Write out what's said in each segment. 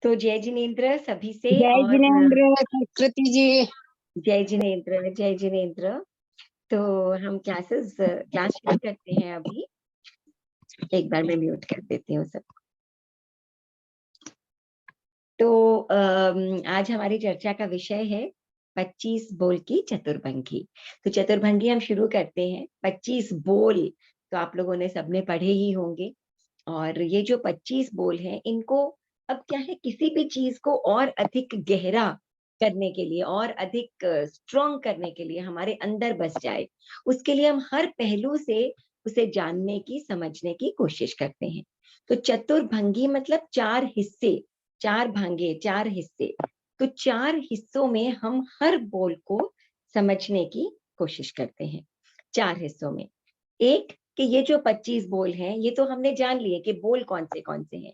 तो जय जिनेन्द्र सभी से। जय और जिनेन्द्र संस्कृति जी। जय जिनेन्द्र, जय जिनेन्द्र। तो हम क्लास शुरू करते हैं अभी। एक बार मैं म्यूट कर देती हूँ सब। तो आज हमारी चर्चा का विषय है 25 बोल की चतुर्भंगी। तो चतुर्भंगी हम शुरू करते हैं। 25 बोल तो आप लोगों ने सबने पढ़े ही होंगे। और ये जो 25 बोल हैं, इनको अब क्या है, किसी भी चीज को और अधिक गहरा करने के लिए और अधिक स्ट्रॉन्ग करने के लिए, हमारे अंदर बस जाए, उसके लिए हम हर पहलू से उसे जानने की, समझने की कोशिश करते हैं। तो चतुर्भंगी मतलब चार हिस्से, चार भांगे, चार हिस्से। तो चार हिस्सों में हम हर बोल को समझने की कोशिश करते हैं। चार हिस्सों में एक कि ये जो 25 बोल हैं, ये तो हमने जान लिए कि बोल कौन से हैं,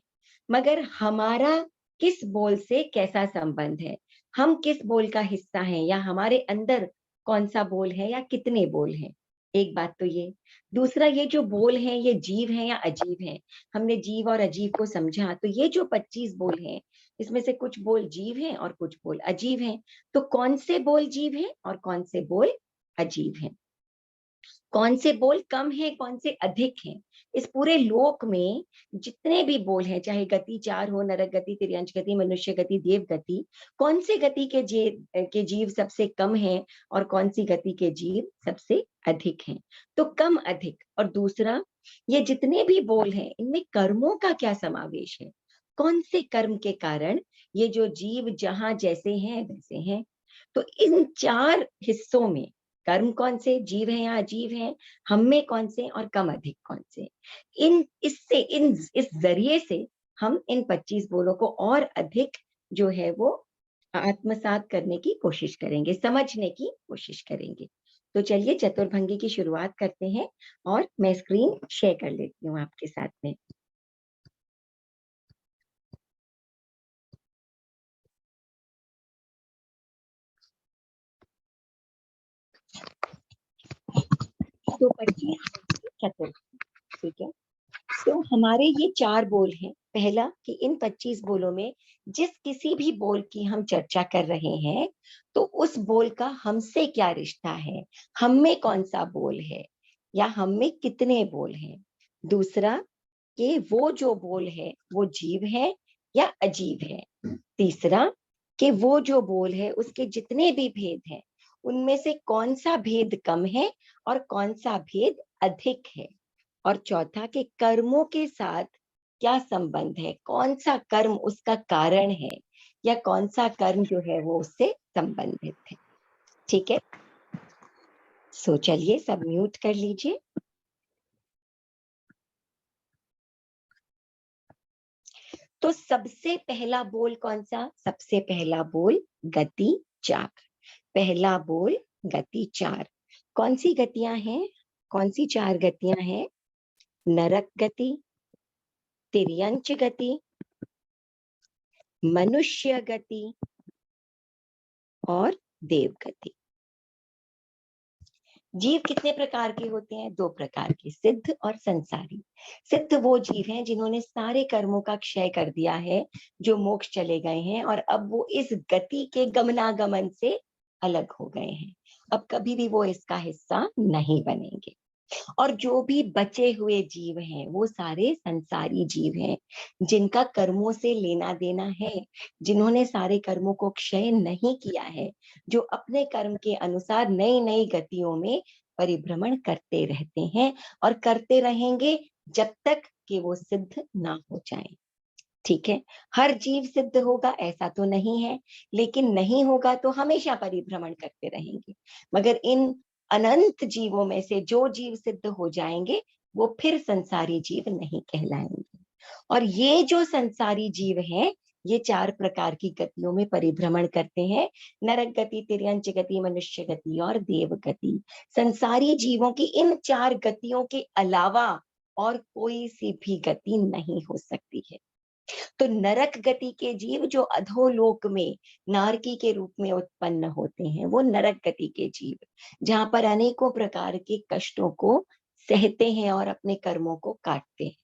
मगर हमारा किस बोल से कैसा संबंध है, हम किस बोल का हिस्सा हैं, या हमारे अंदर कौन सा बोल है या कितने बोल हैं। एक बात तो ये। दूसरा, ये जो बोल हैं ये जीव हैं या अजीब हैं। हमने जीव और अजीब को समझा। तो ये जो 25 बोल हैं, इसमें से कुछ बोल जीव हैं और कुछ बोल अजीब हैं। तो कौन से बोल जीव हैं और कौन से बोल अजीब हैं, कौन से बोल कम है, कौन से अधिक हैं। इस पूरे लोक में जितने भी बोल हैं, चाहे गति चार हो, नरक गति, तिर्यंच गति, मनुष्य गति, देव गति, कौन से गति के जीव सबसे कम हैं और कौन सी गति के जीव सबसे अधिक हैं। तो कम अधिक। और दूसरा, ये जितने भी बोल हैं, इनमें कर्मों का क्या समावेश है, कौन से कर्म के कारण ये जो जीव जहां जैसे हैं वैसे हैं। तो इन चार हिस्सों में कर्म कौन से, जीव हैं या अजीब हैं, हम में कौन से और कम अधिक कौन से, इस जरिए से हम इन 25 बोलों को और अधिक जो है वो आत्मसात करने की कोशिश करेंगे, समझने की कोशिश करेंगे। तो चलिए चतुर्भंगी की शुरुआत करते हैं और मैं स्क्रीन शेयर कर लेती हूँ आपके साथ में। तो 25 चतुर्भंगी, ठीक है। तो हमारे ये चार बोल हैं। पहला कि इन 25 बोलों में जिस किसी भी बोल की हम चर्चा कर रहे हैं, तो उस बोल का हमसे क्या रिश्ता है, हम में कौन सा बोल है या हम में कितने बोल हैं। दूसरा कि वो जो बोल है वो जीव है या अजीब है। तीसरा कि वो जो बोल है उसके जितने भी भेद हैं, उनमें से कौन सा भेद कम है और कौन सा भेद अधिक है। और चौथा कि कर्मों के साथ क्या संबंध है, कौन सा कर्म उसका कारण है या कौन सा कर्म जो है वो उससे संबंधित है। ठीक है। सो चलिए सब म्यूट कर लीजिए। तो सबसे पहला बोल कौन सा, सबसे पहला बोल गति चार। पहला बोल गति चार। कौन सी गतियां हैं, कौन सी चार गतियां हैं? नरक गति, तिर्यंच गति, मनुष्य गति और देव गति। जीव कितने प्रकार के होते हैं? दो प्रकार के, सिद्ध और संसारी। सिद्ध वो जीव हैं जिन्होंने सारे कर्मों का क्षय कर दिया है, जो मोक्ष चले गए हैं और अब वो इस गति के गमनागमन से अलग हो गए हैं, अब कभी भी वो इसका हिस्सा नहीं बनेंगे। और जो भी बचे हुए जीव हैं वो सारे संसारी जीव हैं, जिनका कर्मों से लेना देना है, जिन्होंने सारे कर्मों को क्षय नहीं किया है, जो अपने कर्म के अनुसार नई नई गतियों में परिभ्रमण करते रहते हैं और करते रहेंगे जब तक कि वो सिद्ध ना हो जाए। ठीक है। हर जीव सिद्ध होगा ऐसा तो नहीं है, लेकिन नहीं होगा तो हमेशा परिभ्रमण करते रहेंगे। मगर इन अनंत जीवों में से जो जीव सिद्ध हो जाएंगे वो फिर संसारी जीव नहीं कहलाएंगे। और ये जो संसारी जीव हैं, ये चार प्रकार की गतियों में परिभ्रमण करते हैं। नरक गति, तिर्यंच गति, मनुष्य गति और देव गति। संसारी जीवों की इन चार गतियों के अलावा और कोई सी भी गति नहीं हो सकती है। तो नरक गति के जीव जो अधोलोक में नारकी के रूप में उत्पन्न होते हैं, वो नरक गति के जीव, जहां पर अनेकों प्रकार के कष्टों को सहते हैं और अपने कर्मों को काटते हैं।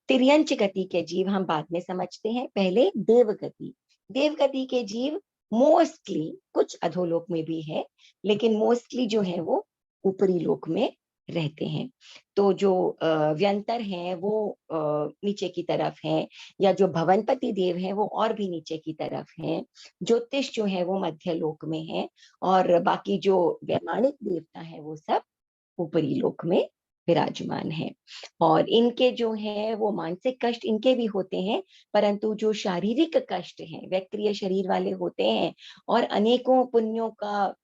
तिर्यंच गति के जीव हम बाद में समझते हैं, पहले देवगति। देवगति के जीव मोस्टली, कुछ अधोलोक में भी है, लेकिन मोस्टली जो है वो ऊपरी लोक में रहते हैं। तो जो व्यंतर हैं वो नीचे की तरफ हैं, या जो भवनपति देव हैं वो और भी नीचे की तरफ हैं। ज्योतिष जो है वो मध्य लोक में है, और बाकी जो वैमानिक देवता है वो सब ऊपरी लोक में विराजमान है। और इनके जो है वो मानसिक कष्ट इनके भी होते हैं, परंतु जो शारीरिक कष्ट हैं वैक्रिय शरीर वाले होते हैं, और अनेकों पुण्यों का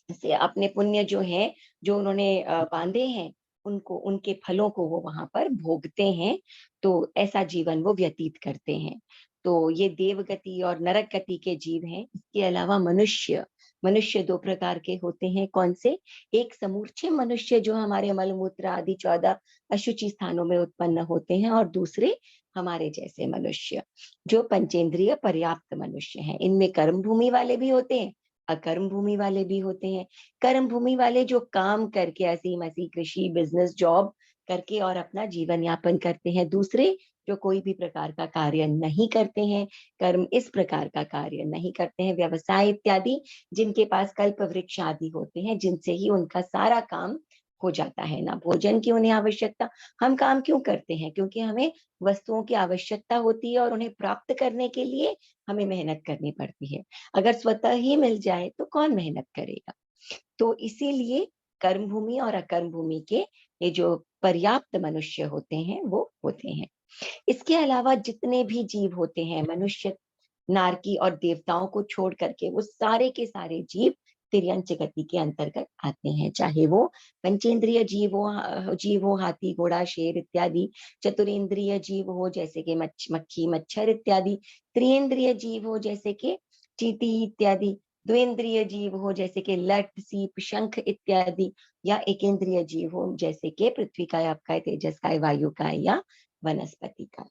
से अपने पुण्य जो है, जो उन्होंने बांधे हैं, उनको, उनके फलों को वो वहां पर भोगते हैं। तो ऐसा जीवन वो व्यतीत करते हैं। तो ये देवगति और नरक गति के जीव हैं। इसके अलावा मनुष्य, मनुष्य दो प्रकार के होते हैं। कौन से? एक समूचे मनुष्य जो हमारे मलमूत्र आदि 14 अशुचि स्थानों में उत्पन्न होते हैं, और दूसरे हमारे जैसे मनुष्य जो पंचेंद्रिय पर्याप्त मनुष्य हैं। इनमें कर्म भूमि वाले भी होते हैं, अकर्म भूमि वाले भी होते हैं। कर्म भूमि वाले जो काम करके ऐसी मसी कृषि बिजनेस जॉब करके और अपना जीवन यापन करते हैं। दूसरे जो कोई भी प्रकार का कार्य नहीं करते हैं, कर्म इस प्रकार का कार्य नहीं करते हैं, व्यवसाय इत्यादि, जिनके पास कल्प वृक्ष आदि होते हैं, जिनसे ही उनका सारा काम हो जाता है। ना भोजन की उन्हें आवश्यकता। हम काम क्यों करते हैं? क्योंकि हमें वस्तुओं की आवश्यकता होती है, और उन्हें प्राप्त करने के लिए हमें मेहनत करनी पड़ती है। अगर स्वतः ही मिल जाए तो कौन मेहनत करेगा? तो इसीलिए कर्म भूमि और अकर्म भूमि के ये जो पर्याप्त मनुष्य होते हैं वो होते हैं। इसके अलावा जितने भी जीव होते हैं, मनुष्य, नारकी और देवताओं को छोड़ करके, वो सारे के सारे जीव तिर्यंच गति के अंतर्गत आते हैं। चाहे वो पंचेंद्रिय जीव हो, हाथी घोड़ा शेर इत्यादि, चतुरेंद्रिय जीव हो जैसे कि मक्खी मच्छर इत्यादि, त्रिएंद्रिय जीव हो जैसे कि चींटी इत्यादि, द्विंद्रिय जीव हो जैसे कि लट सीप शंख इत्यादि, या एकेंद्रिय जीव हो जैसे कि पृथ्वी का, आपका तेजस का, वायु का, या वनस्पति का।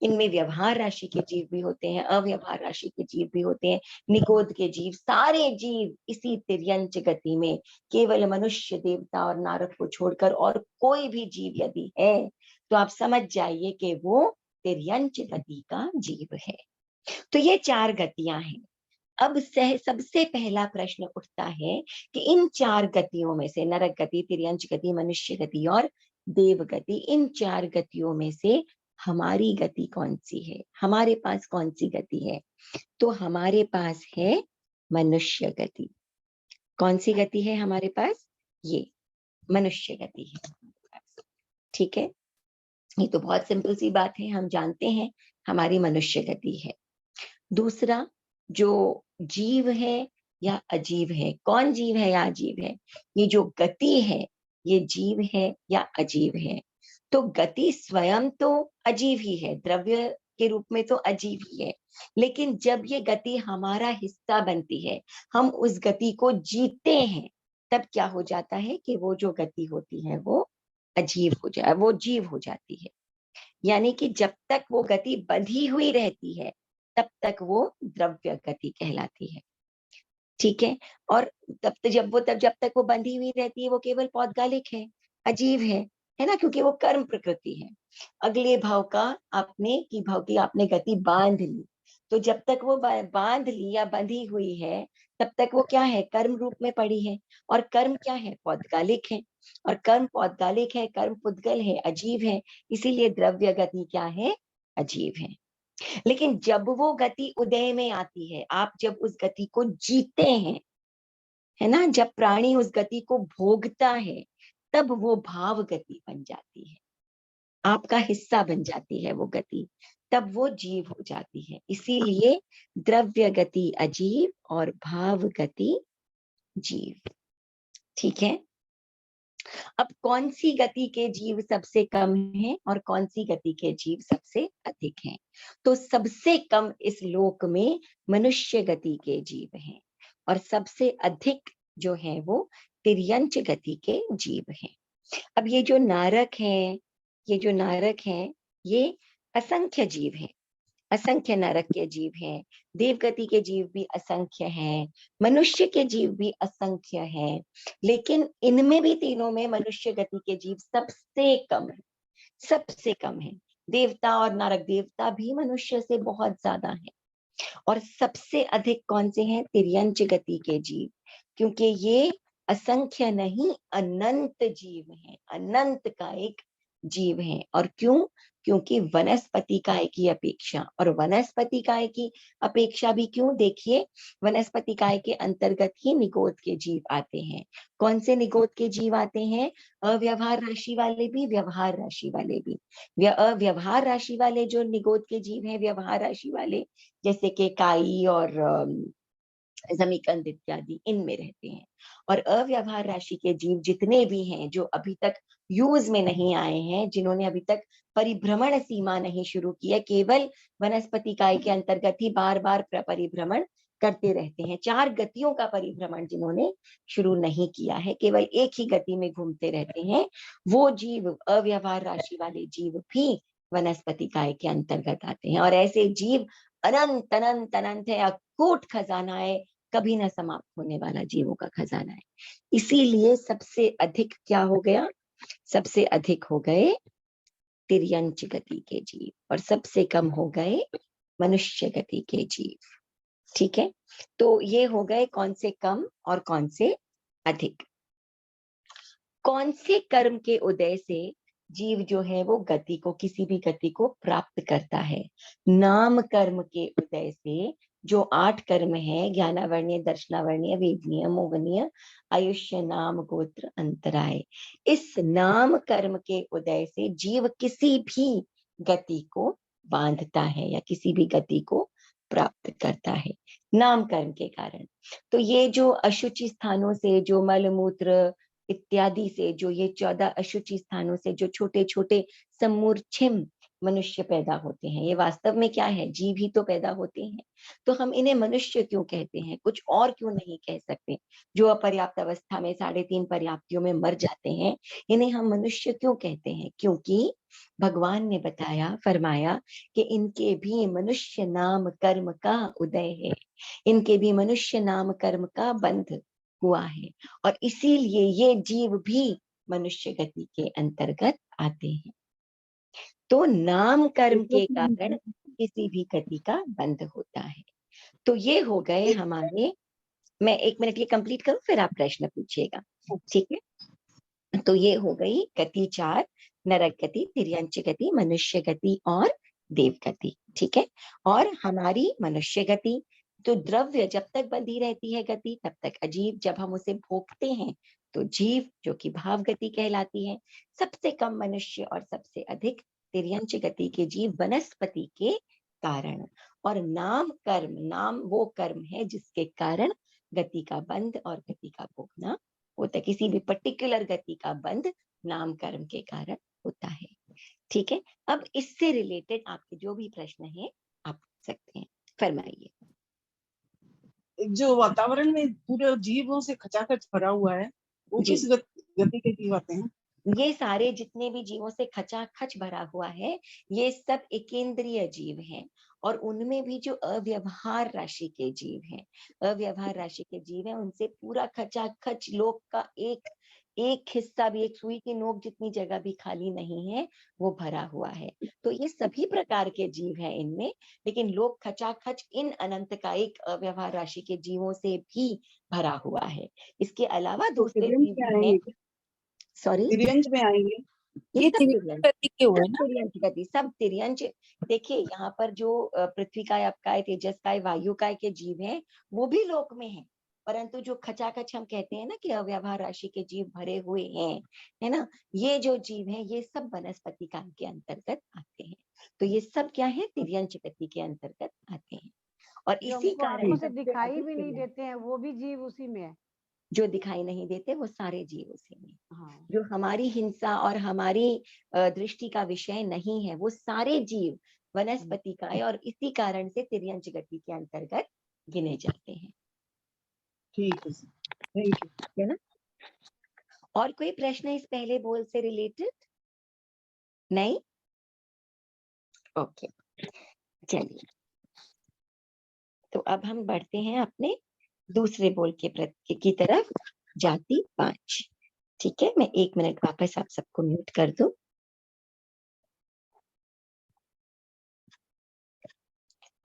इनमें व्यवहार राशि के जीव भी होते हैं, अव्यवहार राशि के जीव भी होते हैं, निगोद के जीव, सारे जीव इसी तिर्यंच गति में, केवल मनुष्य देवता और नारद को छोड़कर और कोई भी जीव यदि है तो आप समझ जाइए कि वो तिर्यंच गति का जीव है। तो ये 4 गतियां हैं। अब सबसे पहला प्रश्न उठता है कि इन 4 गतियों में से, नरक गति, तिर्यंच गति, मनुष्य गति और देव गति, इन 4 गतियों में से हमारी गति कौन सी है? हमारे पास कौन सी गति है? तो हमारे पास है मनुष्य गति। कौन सी गति है हमारे पास? ये मनुष्य गति है। ठीक है, ये तो बहुत सिंपल सी बात है, हम जानते हैं हमारी मनुष्य गति है। दूसरा, जो जीव है या अजीव है, कौन जीव है या अजीव है? ये जो गति है, ये जीव है या अजीव है? तो गति स्वयं तो अजीव ही है, द्रव्य के रूप में तो अजीव ही है, लेकिन जब ये गति हमारा हिस्सा बनती है, हम उस गति को जीते हैं, तब क्या हो जाता है कि वो जो गति होती है वो अजीव हो जाए, वो जीव हो जाती है। यानी कि जब तक वो गति बंधी हुई रहती है, तब तक वो द्रव्य गति कहलाती है। ठीक है, और जब तक वो बंधी हुई रहती है, वो केवल पौद्गलिक है, अजीब है ना, क्योंकि वो कर्म प्रकृति है। अगले भाव का भाव की आपने गति बांध ली, तो जब तक वो बांध ली या बंधी हुई है, तब तक वो क्या है? कर्म रूप में पड़ी है। और कर्म क्या है? पौद्गलिक है। और कर्म पौद्गलिक है, कर्म पुद्गल है, अजीब है। इसीलिए द्रव्य गति क्या है? अजीब है। लेकिन जब वो गति उदय में आती है, आप जब उस गति को जीते हैं, है ना, जब प्राणी उस गति को भोगता है, तब वो भाव गति बन जाती है, आपका हिस्सा बन जाती है वो गति, तब वो जीव हो जाती है। इसीलिए द्रव्य गति अजीव और भाव गति जीव। ठीक है, अब कौन सी गति के जीव सबसे कम हैं और कौन सी गति के जीव सबसे अधिक हैं? तो सबसे कम इस लोक में मनुष्य गति के जीव हैं, और सबसे अधिक जो है वो तिर्यंच गति के जीव हैं। अब ये जो नारक हैं, ये असंख्य जीव हैं, असंख्य नरक के जीव हैं, देवगति के जीव भी असंख्य हैं, मनुष्य के जीव भी असंख्य हैं, लेकिन इनमें भी तीनों में मनुष्य गति के जीव सबसे कम है। सबसे कम है। देवता और नरक देवता भी मनुष्य से बहुत ज्यादा है। और सबसे अधिक कौन से हैं? तिर्यंच गति के जीव, क्योंकि ये असंख्य नहीं अनंत जीव हैं, अनंत का एक जीव है। और क्यों? क्योंकि वनस्पति काय की अपेक्षा, और वनस्पति काय की अपेक्षा भी क्यों? देखिए, वनस्पति काय के अंतर्गत ही निगोद के जीव आते हैं। कौन से निगोद के जीव आते हैं? अव्यवहार राशि वाले भी, व्यवहार राशि वाले भी। अव्यवहार राशि वाले जो निगोद के जीव हैं, व्यवहार राशि वाले, जैसे कि काई और जमीकंद इत्यादि, इनमें रहते हैं। और अव्यवहार राशि के जीव जितने भी हैं, जो अभी तक यूज में नहीं आए हैं, जिन्होंने अभी तक परिभ्रमण सीमा नहीं शुरू किया, केवल वनस्पति काय के अंतर्गत ही बार बार परिभ्रमण करते रहते हैं। 4 गतियों का परिभ्रमण जिन्होंने शुरू नहीं किया है, केवल एक ही गति में घूमते रहते हैं, वो जीव, अव्यवहार राशि वाले जीव भी वनस्पति काय के अंतर्गत आते हैं। और ऐसे जीव अनंत अनंत अनंत है, अकूट खजाना है, कभी ना समाप्त होने वाला जीवों का खजाना है। इसीलिए सबसे अधिक क्या हो गया? सबसे अधिक हो गए तिर्यंच गति के जीव, और सबसे कम हो गए मनुष्य गति के जीव। ठीक है, तो ये हो गए कौन से कम और कौन से अधिक। कौन से कर्म के उदय से जीव जो है वो गति को, किसी भी गति को प्राप्त करता है? नाम कर्म के उदय से जो 8 कर्म है, ज्ञानावर्णीय, दर्शनावर्णीय, वेदनीय, मोहनीय, आयुष्य, नाम, गोत्र, अंतराय, इस नाम कर्म के उदय से जीव किसी भी गति को बांधता है या किसी भी गति को प्राप्त करता है, नाम कर्म के कारण। तो ये जो अशुचि स्थानों से, जो मलमूत्र इत्यादि से, जो ये 14 अशुचि स्थानों से जो छोटे छोटे समूर्छिम मनुष्य पैदा होते हैं, ये वास्तव में क्या है? जीव ही तो पैदा होते हैं। तो हम इन्हें मनुष्य क्यों कहते हैं? कुछ और क्यों नहीं कह सकते? जो अपर्याप्त अवस्था में 3.5 पर्याप्तियों में मर जाते हैं, इन्हें हम मनुष्य क्यों कहते हैं? क्योंकि भगवान ने बताया, फरमाया कि इनके भी मनुष्य नाम कर्म का उदय है, इनके भी मनुष्य नाम कर्म का बंध हुआ है, और इसीलिए ये जीव भी मनुष्य गति के अंतर्गत आते हैं। तो नाम कर्म के कारण किसी भी गति का बंध होता है। तो ये हो गए हमारे, मैं 1 मिनट ये कंप्लीट करूं, फिर आप प्रश्न पूछिएगा, ठीक है? तो ये हो गई गति 4, नरक गति, तिर्यंच गति, मनुष्य गति और देव गति, ठीक है? और हमारी मनुष्य गति, तो द्रव्य जब तक बंधी रहती है गति, तब तक अजीब, जब हम उसे भोगते हैं तो जीव, जो कि भाव गति कहलाती है। सबसे कम मनुष्य और सबसे अधिक तिर्यंच गति के जीव वनस्पति के कारण। और नाम कर्म, नाम वो कर्म है जिसके कारण गति का बंध और गति का भोगना होता है। किसी भी पर्टिकुलर गति का बंध नाम कर्म के कारण होता है, ठीक है? अब इससे रिलेटेड आपके जो भी प्रश्न है आप पूछ सकते हैं, फरमाइए। जो वातावरण में पूरे जीवों से खचाखच भरा हुआ है, वो जी, किस गति के जीव आते हैं? ये सारे जितने भी जीवों से खचाखच भरा हुआ है, ये सब एकेंद्रीय जीव हैं। और उनमें भी जो अव्यवहार राशि के जीव हैं, अव्यवहार राशि के जीव हैं, उनसे पूरा खचाखच लोक का एक एक हिस्सा भी, एक सुई की नोक जितनी जगह भी खाली नहीं है, वो भरा हुआ है। तो ये सभी प्रकार के जीव हैं इनमें, लेकिन लोक खचाखच इन अनंत का एक अव्यवहार राशि के जीवों से भी भरा हुआ है। इसके अलावा तो दूसरे तिर्यंच जीव में भी हैं। आएंगे, सॉरी, तिर्यंच में आएंगे। ये ये सब तिर्यंच तिर्यंच, गति के हुए सब ना। तिर्यंच गति, सब तिर्यंच। देखिए यहाँ पर जो पृथ्वी काय, अप काय, तेजस काय, वायु काय के जीव हैं, वो भी लोक में हैं। परंतु जो खचाखच हम कहते हैं ना कि अव्यवहार राशि के जीव भरे हुए हैं, है ना, ये जो जीव हैं, ये सब वनस्पति काय के अंतर्गत आते हैं। तो ये सब क्या है? तिर्यंच गति के अंतर्गत आते हैं। और जो इसी हमको कारण आंखों से सबसे दिखाई अधिक भी नहीं तिर्यंच, देते हैं, वो भी जीव उसी में है। जो दिखाई नहीं देते वो सारे जीव उसी में, हाँ, जो हमारी हिंसा और हमारी दृष्टि का विषय नहीं है, वो सारे जीव वनस्पति का है, और इसी कारण से तिर्यंच गति के अंतर्गत गिने जाते हैं, ठीक है सर, थैंक यू। है ना? और कोई प्रश्न इस पहले बोल से रिलेटेड? नहीं? ओके, चलिए, तो अब हम बढ़ते हैं अपने दूसरे बोल की तरफ, जाति 5। ठीक है, मैं 1 मिनट वापस आप सबको म्यूट कर दूं।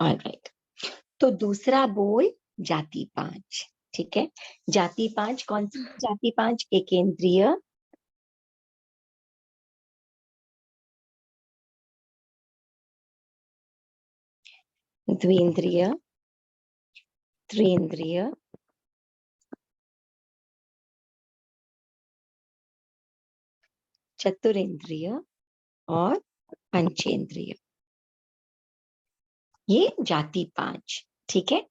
ऑलराइट, तो दूसरा बोल जाति 5। ठीक है, जाति 5 कौन सी जाति 5? एकेंद्रिय, द्विंद्रिय, त्रिंद्रिय, चतुरिंद्रिय और पंचेंद्रिय, ये जाति 5। ठीक है,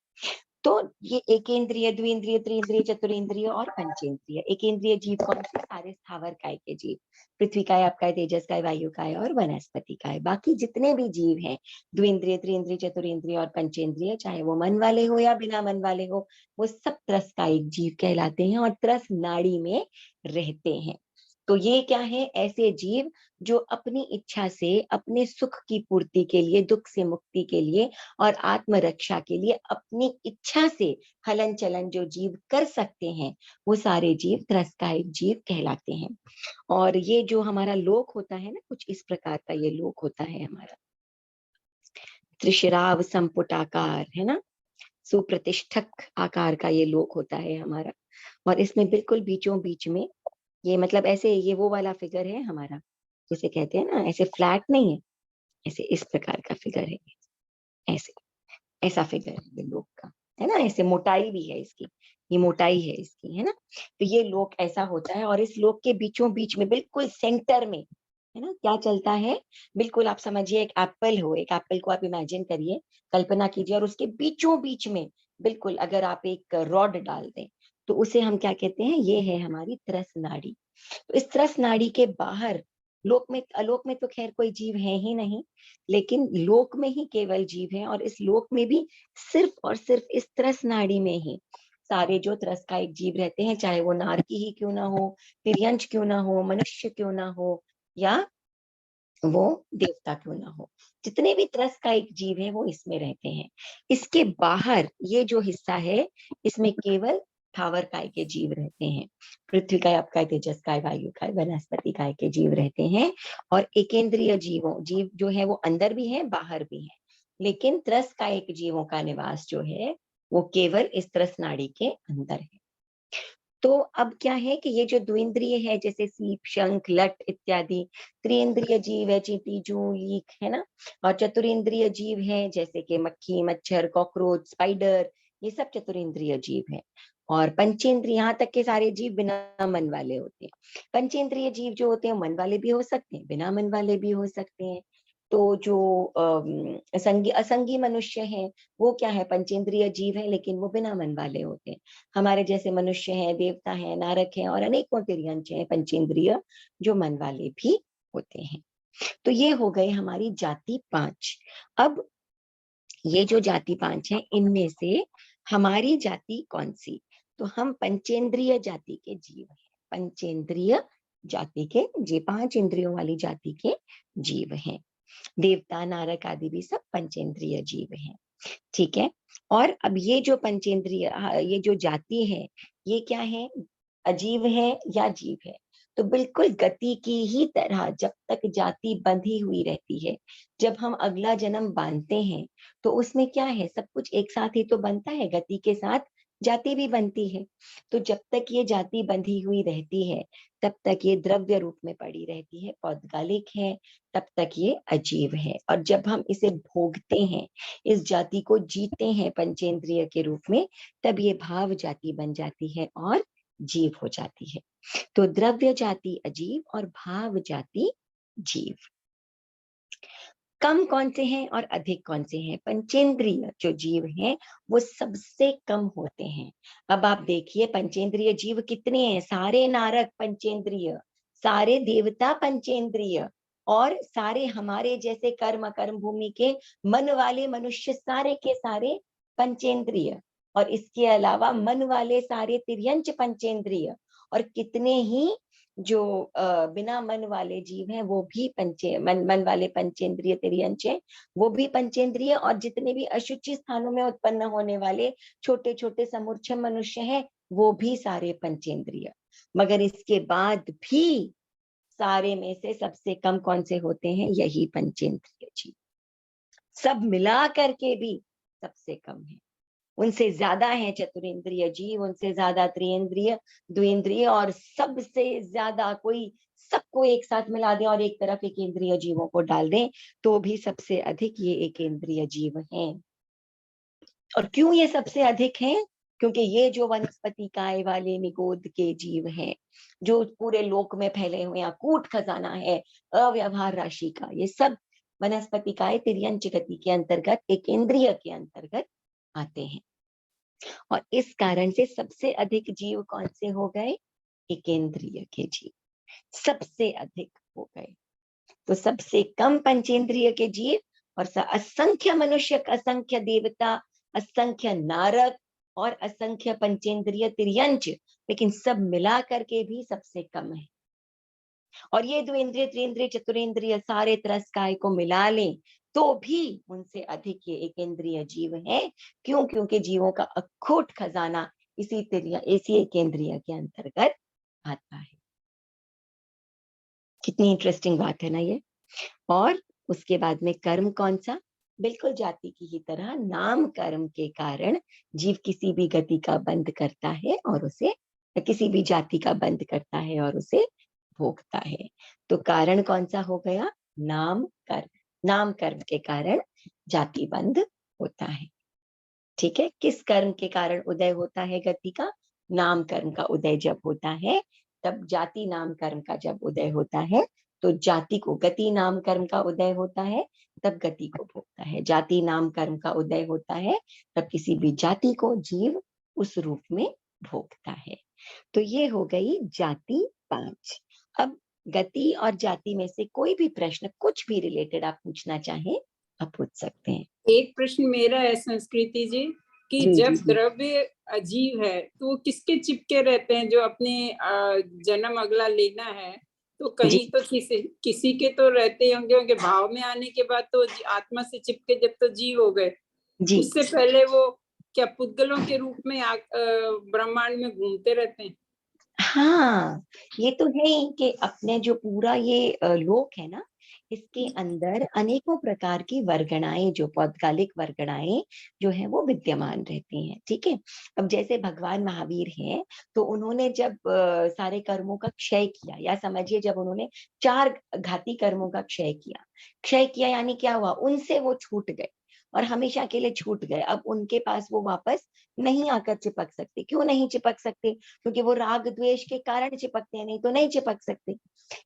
तो ये एकेंद्रिय, द्विंद्रिय, त्रिंद्रिय, चतुरेंद्रिय और पंचेंद्रिय। एकेंद्रिय जीव कौन से? सारे स्थावर काय के जीव, पृथ्वी काय, आप काय, तेजस काय, वायु काय और वनस्पति काय। बाकी जितने भी जीव हैं, द्विंद्रिय, त्रिंद्रिय, चतुरेंद्रिय और पंचेंद्रिय, चाहे वो मन वाले हो या बिना मन वाले हो, वो सब त्रसकायिक जीव कहलाते हैं और त्रस नाड़ी में रहते हैं। तो ये क्या है? ऐसे जीव जो अपनी इच्छा से अपने सुख की पूर्ति के लिए, दुख से मुक्ति के लिए और आत्मरक्षा के लिए अपनी इच्छा से हलन चलन जो जीव कर सकते हैं, वो सारे जीव त्रसकायिक जीव कहलाते हैं। और ये जो हमारा लोक होता है ना, कुछ इस प्रकार का ये लोक होता है हमारा, त्रिशराव संपुटाकार, है ना, सुप्रतिष्ठक आकार का ये लोक होता है हमारा। और इसमें बिल्कुल बीचों बीच में ये, मतलब ऐसे ये वो वाला फिगर है हमारा, जिसे कहते हैं ना, ऐसे फ्लैट नहीं है, ऐसे इस प्रकार का फिगर है, ऐसे ऐसा फिगर है ये लोक का, है ना, ऐसे मोटाई भी है इसकी, ये मोटाई है इसकी, है ना। तो ये लोक ऐसा होता है और इस लोक के बीचों बीच में बिल्कुल सेंटर में, है ना, क्या चलता है? बिल्कुल आप समझिए एक एप्पल हो, एक एप्पल को आप इमेजिन करिए, कल्पना कीजिए, और उसके बीचों बीच में बिल्कुल अगर आप एक रॉड डाल दें, तो उसे हम क्या कहते हैं? ये है हमारी त्रस नाड़ी। तो इस त्रस नाड़ी के बाहर लोक में, अलोक में तो खैर कोई जीव है ही नहीं, लेकिन लोक में ही केवल जीव है। और इस लोक में भी सिर्फ और सिर्फ इस त्रस नाड़ी में ही सारे जो त्रसकायिक जीव रहते हैं, चाहे वो नारकी ही क्यों ना हो, तिर्यंच क्यों ना हो, मनुष्य क्यों ना हो, या वो देवता क्यों ना हो, जितने भी त्रसकायिक जीव है वो इसमें रहते हैं। इसके बाहर ये जो हिस्सा है, इसमें केवल स्थावर काय के जीव रहते हैं, पृथ्वी काय, आप काय, तेजस काय, वायु काय, वनस्पति काय के जीव रहते हैं। और एकेंद्रिय जीव जो है वो अंदर भी है, बाहर भी है, लेकिन त्रसकायिक जीवों का निवास जो है वो केवल इस त्रस नाड़ी के अंदर है। तो अब क्या है कि ये जो द्विंद्रिय है, जैसे सीप, शंख, लट इत्यादि, त्रिइंद्रिय जीव है, चींटी, जू, लीक, है ना, और चतुरिंद्रिय जीव है, जैसे कि मक्खी, मच्छर, कॉकरोच, स्पाइडर, ये सब चतुरिंद्रिय जीव है। और पंचेंद्रिय, यहाँ तक के सारे जीव बिना मन वाले होते हैं। पंचेंद्रिय जीव जो होते हैं मन वाले भी हो सकते हैं, बिना मन वाले भी हो सकते हैं। तो जो असंगी मनुष्य हैं, वो क्या है? पंचेंद्रिय जीव है, लेकिन वो बिना मन वाले होते हैं। हमारे जैसे मनुष्य हैं, देवता हैं, नारक हैं और अनेकों तिर्यंच हैं पंचेंद्रिय, जो मन वाले भी होते हैं। तो ये हो गए हमारी जाति 5। अब ये जो जाति 5 है, इनमें से हमारी जाति कौन सी? तो हम पंचेंद्रिय जाति के जीव हैं, पंचेंद्रिय जाति के, जी 5 इंद्रियों वाली जाति के जीव हैं। देवता, नारक आदि भी सब पंचेंद्रिय जीव हैं। ठीक है, और अब ये जो पंचेंद्रिय, ये जो जाति है, ये क्या है? अजीव है या जीव है? तो बिल्कुल गति की ही तरह जब तक जाति बंधी हुई रहती है, जब हम अगला जन्म बांधते हैं, तो उसमें क्या है? सब कुछ एक साथ ही तो बनता है, गति के साथ जाति भी बनती है। तो जब तक ये जाति बंधी हुई रहती है, तब तक ये द्रव्य रूप में पड़ी रहती है, पौद्गलिक है, तब तक ये अजीव है। और जब हम इसे भोगते हैं, इस जाति को जीते हैं पंचेंद्रिय के रूप में, तब ये भाव जाति बन जाती है और जीव हो जाती है। तो द्रव्य जाति अजीव और भाव जाति जीव। कम कौन से हैं और अधिक कौन से हैं? पंचेंद्रिय जो जीव हैं वो सबसे कम होते हैं। अब आप देखिए पंचेंद्रिय जीव कितने हैं? सारे नारक पंचेंद्रिय, सारे देवता पंचेंद्रिय, और सारे हमारे जैसे कर्म भूमि के मन वाले मनुष्य सारे के सारे पंचेंद्रिय, और इसके अलावा मन वाले सारे तिर्यंच पंचेंद्रिय, और कितने ही जो बिना मन वाले जीव हैं वो भी मन वाले पंचेंद्रिय तिर्यंच हैं, वो भी पंचेंद्रिय, और जितने भी अशुचि स्थानों में उत्पन्न होने वाले छोटे छोटे समूर्छम मनुष्य हैं, वो भी सारे पंचेंद्रिय। मगर इसके बाद भी सारे में से सबसे कम कौन से होते हैं? यही पंचेंद्रिय जीव, सब मिला करके भी सबसे कम है। उनसे ज्यादा है चतुरेंद्रिय जीव, उनसे ज्यादा त्रिएंद्रिय, द्विएंद्रिय, और सबसे ज्यादा कोई सबको एक साथ मिला दे और एक तरफ एक इंद्रिय जीवों को डाल दें तो भी सबसे अधिक ये एक इंद्रिय जीव हैं। और क्यों ये सबसे अधिक हैं? क्योंकि ये जो वनस्पति काय वाले निगोद के जीव हैं, जो पूरे लोक में फैले हुए अकूट खजाना है अव्यवहार राशि का, ये सब वनस्पति काय तिर्यंच गति के अंतर्गत, एक इंद्रिय के अंतर्गत आते हैं। और इस कारण से सबसे अधिक जीव कौन से हो गए? एकेंद्रिय के जीव सबसे अधिक हो गए। तो सबसे कम पंचेंद्रिय के जीव और असंख्य मनुष्य, असंख्य देवता, असंख्य नारक और असंख्य पंचेंद्रिय तिर्यंच, लेकिन सब मिला करके भी सबसे कम है। और ये द्विंद्रिय, त्रिंद्रिय, चतुरेंद्रिय सारे त्रस्काय को मिला लें तो भी उनसे अधिक ये एकेंद्रिय जीव है। क्यों? क्योंकि जीवों का अखूट खजाना इसी एकेंद्रिय के अंतर्गत आता है। कितनी इंटरेस्टिंग बात है ना ये। और उसके बाद में कर्म कौन सा? बिल्कुल जाति की ही तरह नाम कर्म के कारण जीव किसी भी गति का बंध करता है और उसे, किसी भी जाति का बंध करता है और उसे भोगता है। तो कारण कौन सा हो गया? नाम कर्म। नाम कर्म के कारण जाति बंध होता है। ठीक है, किस कर्म के कारण उदय होता है गति का? नाम कर्म का उदय जब होता है तब जाति नाम कर्म का जब उदय होता है तो जाति को, गति नाम कर्म का उदय होता है तब गति को भोगता है। जाति नाम कर्म का उदय होता है तब किसी भी जाति को जीव उस रूप में भोगता है। तो ये हो गई जाति 5। अब गति और जाति में से कोई भी प्रश्न कुछ भी रिलेटेड आप पूछना चाहें आप पूछ सकते हैं। एक प्रश्न मेरा है संस्कृति जी कि जी, जब जी, जी। द्रव्य अजीब है तो वो किसके चिपके रहते हैं? जो अपने जन्म अगला लेना है तो जी, कहीं तो किसी के तो रहते होंगे, उनके भाव में आने के बाद तो आत्मा से चिपके जब तो जीव हो गए। जी। उससे पहले वो क्या पुद्गलों के रूप में ब्रह्मांड में घूमते रहते हैं? हाँ, ये तो है ही कि अपने जो पूरा ये लोक है ना, इसके अंदर अनेकों प्रकार की वर्गणाएं, जो पौद्गलिक वर्गणाएं जो है वो विद्यमान रहती हैं। ठीक है, अब जैसे भगवान महावीर हैं तो उन्होंने जब सारे कर्मों का क्षय किया, या समझिए जब उन्होंने 4 घाती कर्मों का क्षय किया यानी क्या हुआ? उनसे वो छूट गए और हमेशा के लिए छूट गए। अब उनके पास वो वापस नहीं आकर चिपक सकते। क्यों नहीं चिपक सकते? क्योंकि वो राग द्वेष के कारण चिपकते हैं, नहीं तो नहीं चिपक सकते।